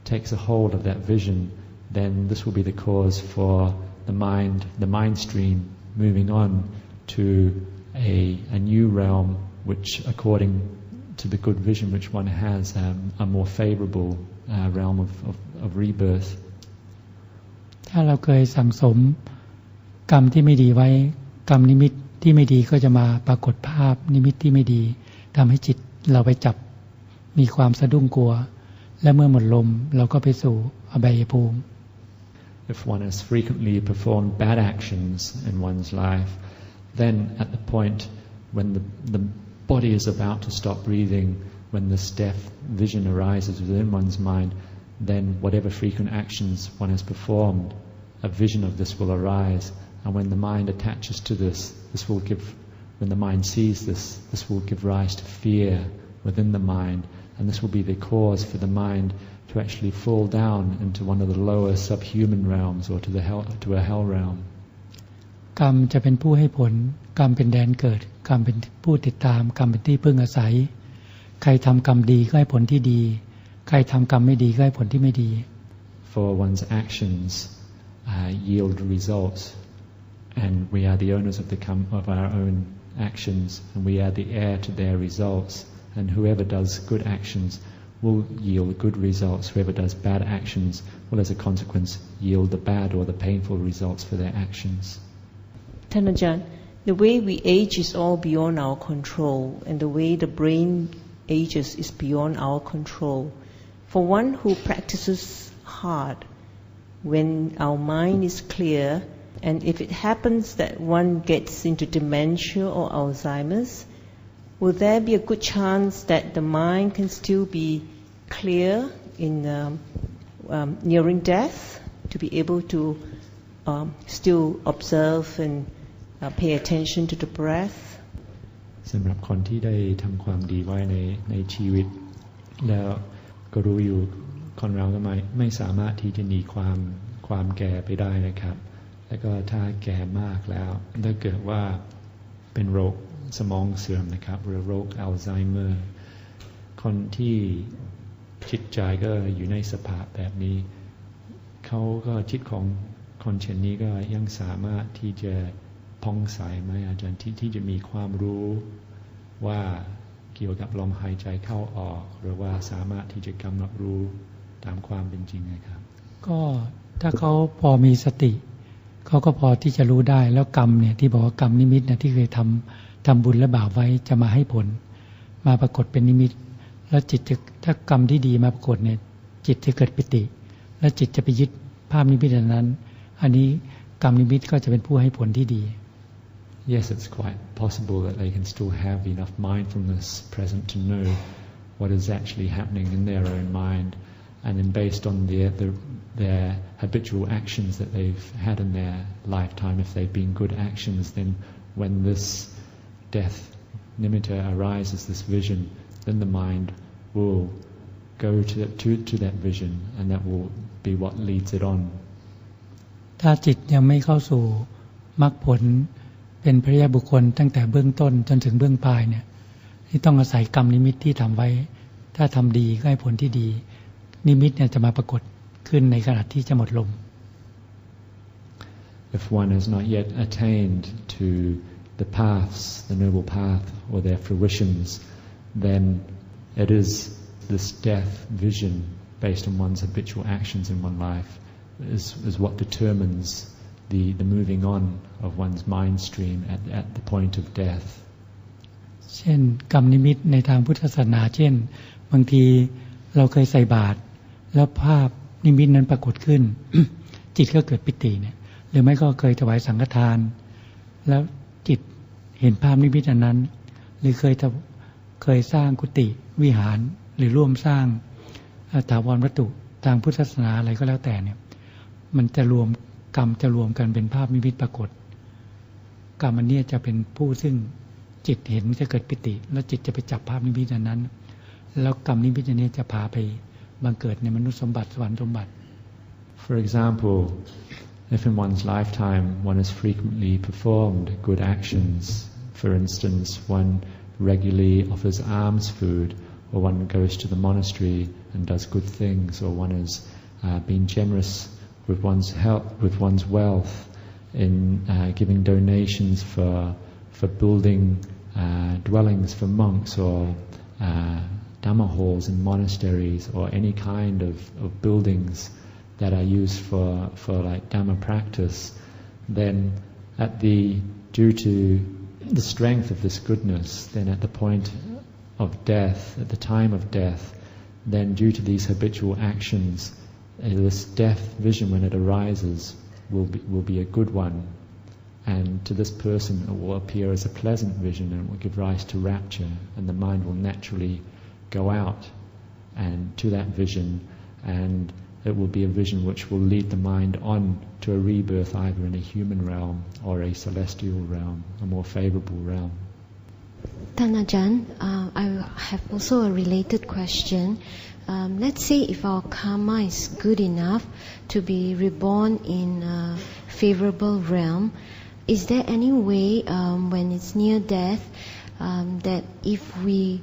Speaker 2: takes a hold of that vision, then this will be the cause for the mind stream moving on to a new realm, which, according to the good vision which one has, a more favorable realm of rebirth.
Speaker 1: ถ้าเราเคยสั่งสมกรรมที่ไม่ดีไว้กรรมนิมิตที่ไม่ดีก็จะมาปรากฏภาพนิมิตที่ไม่ดีทำให้จิตเราไปจับมีความสะดุ้งกลัวและเมื่อหมดลมเราก็ไปสู่อบายภูมิ
Speaker 2: If one has frequently performed bad actions in one's life, then at the point when the body is about to stop breathing, when this death vision arises within one's mind, then whatever frequent actions one has performed, a vision of this will arise. And when the mind attaches to this will give, when the mind sees this will give rise to fear within the mind, and this will be the cause for the mind to actually fall down into one of the lower subhuman realms or to a hell realm.
Speaker 1: กรรมจะเป็นผู้ให้ผลกรรมเป็นแดนเกิดกรรมเป็นผู้ติดตามกรรมเป็นที่พึ่งอาศัยใครทำกรรมดีก็ให้ผลที่ดีใครทำกรรมไม่ดีก็ให้ผลที่ไม่ดี
Speaker 2: For one's actions yield results, and we are the owners of our own actions, and we are the heir to their results. And whoever does good actions will yield good results. Whoever does bad actions will, as a consequence, yield the bad or the painful results for their actions.
Speaker 6: Tanajan, the way we age is all beyond our control, and the way the brain ages is beyond our control. For one who practices hard, when our mind is clear, and if it happens that one gets into dementia or Alzheimer's, will there be a good chance that the mind can still be clear in nearing death, to be able to still observe and pay attention to the breath?
Speaker 2: สำหรับคนที่ได้ทำความดีไว้ในชีวิตแล้วก็รู้อยู่คนเราก็ไม่สามารถที่จะหนีความแก่ไปได้นะครับแล้วก็ถ้าแก่มากแล้วถ้าเกิดว่าเป็นโรคสมองเสื่อมนะครับหรือโรคอัลไซเมอร์คนที่จิตใจก็อยู่ในสภาพแบบนี้เขาก็จิตของคนเช่นนี้ก็ยังสามารถที่จะผ่องใสไหมอาจารย์ที่จะมีความรู้ว่าเกี่ยวกับลมหายใจเข้าออกหรือว่าสามารถที่จะกำหนดรู้ตามความเป็นจริงนะครับก็ถ้าเขาพอมีสติเขาก็พอที่จะรู้ได้แล้วกรรมเนี่ยที่บอกว่ากรรมนิมิตนะที่เคยทำบุญและบาปไว้จะมาให้ผลมาปรากฏเป็นนิมิตแล้วจิตจะถ้ากรรมที่ดีมาปรากฏเนี่ยจิตจะเกิดปิติและจิตจะไปยึดภาพนิมิตนั้นอันนี้กรรมนิมิตก็จะเป็นผู้ให้ผลที่ดี Yes, it's quite possible that they can still have enough mindfulness present to know what is actually happening in their own mind, and then based on their habitual actions that they've had in their lifetime, if they've been good actions, then when this death nimitta arises, this vision, then the mind will go to that vision, and that will be what leads it on. ถ้าจิตยังไม่เข้าสู่มรรคผลเป็นพระยาบุคคลตั้งแต่เบื้องต้นจนถึงเบื้องปลายเนี่ยที่ต้องอาศัยกรรมนิมิตที่ทำไว้ถ้าทำดีก็ให้ผลที่ดีนิมิตเนี่ยจะมาปรากฏขึ้นในขณะที่จะหมดลม If one has not yet attained to the paths, the noble path, or their fruitions, then it is this death vision based on one's habitual actions in one life is what determines the moving on of one's mind stream at the point of death. เช่นกรรมนิมิตในทางพุทธศาสนาเช่นบางทีเราเคยใส่บาตรแล้วภาพนิมิตนั้นปรากฏขึ้น จิตก็เกิดปิติเนี่ยหรือไม่ก็เคยถวายสังฆทานแล้วจิตเห็นภาพนิมิตอันนั้นหรือเคยสร้างกุฏิวิหารหรือร่วมสร้างถาวรวัตถุทางพุทธศาสนาอะไรก็แล้วแต่เนี่ยมันจะรวมกรรมจะรวมกันเป็นภาพนิมิตปรากฏกรรมอันนี้จะเป็นผู้ซึ่งจิตเห็นจะเกิดปิติแล้วจิตจะไปจับภาพนิมิตอันนั้นแล้วกรรมนิมิตอันนี้จะพาไปบังเกิดในมนุษย์สมบัติสวรรค์สมบัติ For example, if in one's lifetime one has frequently performed good actions, for instance, one regularly offers alms food, or one goes to the monastery and does good things, or one has been generous with one's help, with one's wealth, in giving donations for building dwellings for monks, or Dhamma halls in monasteries, or any kind of buildings that are used for like Dhamma practice, then due to the strength of this goodness, then at the point of death, at the time of death, then due to these habitual actions, this death vision when it arises will be a good one, and to this person it will appear as a pleasant vision, and it will give rise to rapture, and the mind will naturally go out and to that vision, and it will be a vision which will lead the mind on to a rebirth either in a human realm or a celestial realm, a more favorable realm.
Speaker 7: Tanajan, I have also a related question. Let's say if our karma is good enough to be reborn in a favorable realm, is there any way when it's near death that if we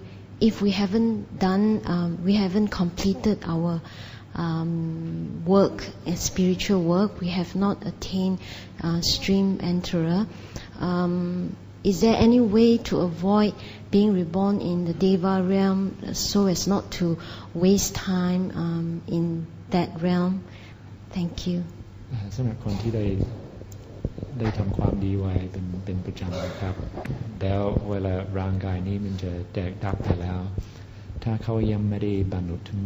Speaker 7: haven't done, we haven't completed our work, spiritual work, we have not attained stream enterer, is there any way to avoid being reborn in the Deva realm so as not to waste time in that realm? Thank you.
Speaker 2: สำหรับคนที่ได้ทำความดีไว้เป็นประจำนะครับแล้วเวลาร่างกายนี้มันจะแตกดับไปแล้วถ้าเขายังไม่ได้บรรลุถึง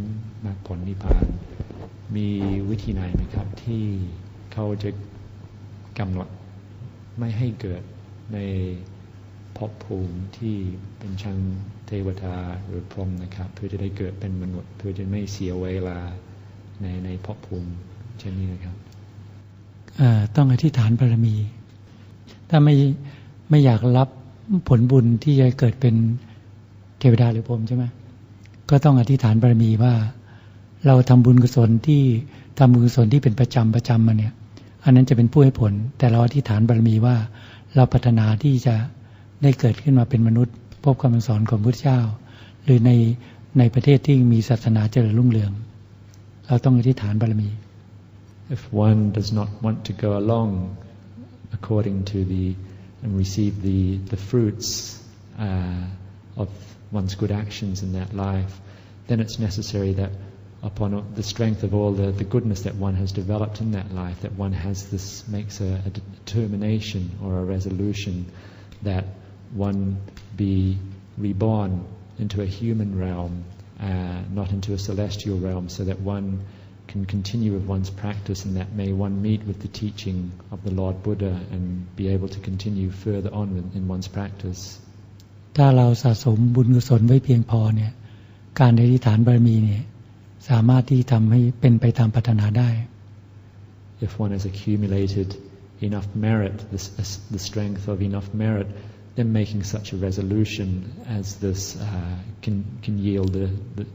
Speaker 2: มรรคผลนิพพานมีวิธีไหนไหมครับที่เขาจะกำหนดไม่ให้เกิดในภพภูมิที่เป็นชั้นเทวดาหรือพรหมนะครับเพื่อจะได้เกิดเป็นมนุษย์เพื่อจะไม่เสียเวลาในภพภูมิเช่นนี้นะครับ
Speaker 1: ต้องอธิษฐานบารมี ถ้าไม่อยากรับผลบุญที่จะเกิดเป็นเทวดาหรือพรหมใช่ไหมก็ต้องอธิษฐานบารมีว่าเราทำบุญกุศลที่เป็นประจำมาเนี่ยอันนั้นจะเป็นผู้ให้ผลแต่เราอธิษฐานบารมีว่าเราปรารถนาที่จะได้เกิดขึ้นมาเป็นมนุษย์พบคำสอนของพระพุทธเจ้าหรือในประเทศที่มีศาสนาเจริญรุ่งเรืองเราต้องอธิษฐานบารมี
Speaker 2: If one does not want to go along according to and receive the fruits of one's good actions in that life, then it's necessary that upon the strength of all the goodness that one has developed in that life, that one makes a determination or a resolution that one be reborn into a human realm, not into a celestial realm, so that one can continue with one's practice, and that may one meet with the teaching of the Lord Buddha and be able to continue further on in one's practice.
Speaker 1: ถ้าเราสะสมบุญกุศลไว้เพียงพอเนี่ยการอธิษฐานบารมีเนี่ยสามารถที่ทำให้เป็นไปตามปรารถนาได้
Speaker 2: If one has accumulated enough merit, the strength of enough merit, then making such a resolution as this can yield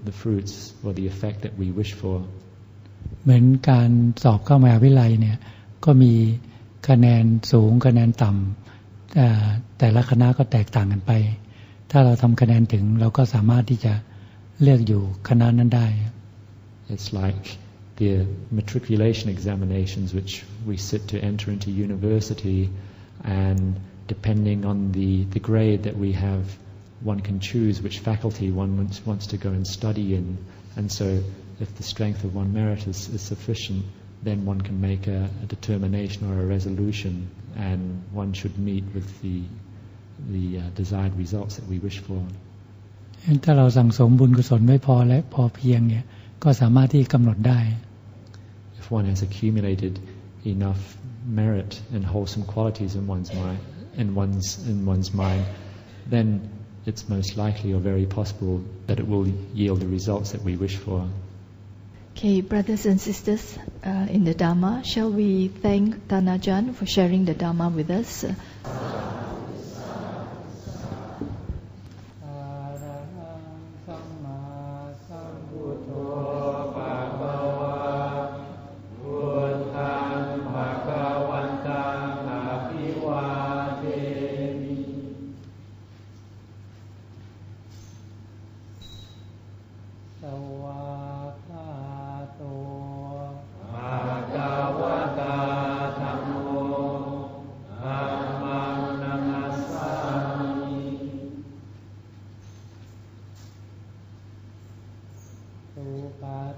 Speaker 2: the fruits or the effect that we wish for.
Speaker 1: เหมือนการสอบเข้ามหาวิทยาลัยเนี่ยก็มีคะแนนสูงคะแนนต่ำแต่ละคณะก็แตกต่างกันไปถ้าเราทำคะแนนถึงเราก็สามารถที่จะเลือกอยู่คณะนั้นได้
Speaker 2: It's like the matriculation examinations which we sit to enter into university, and depending on the grade that we have, one can choose which faculty one wants to go and study in, and so if the strength of one merit is sufficient, then one can make a determination or a resolution, and one should meet with the desired results that we wish for.
Speaker 1: ถ้าเราสั่งสมบุญกุศลไม่พอและพอเพียงเนี่ยก็สามารถที่กำหนดได้
Speaker 2: If one has accumulated enough merit and wholesome qualities in one's mind, then it's most likely or very possible that it will yield the results that we wish for.
Speaker 8: Okay, brothers and sisters in the Dhamma, shall we thank Tanajan for sharing the Dhamma with us?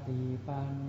Speaker 1: ติปันโน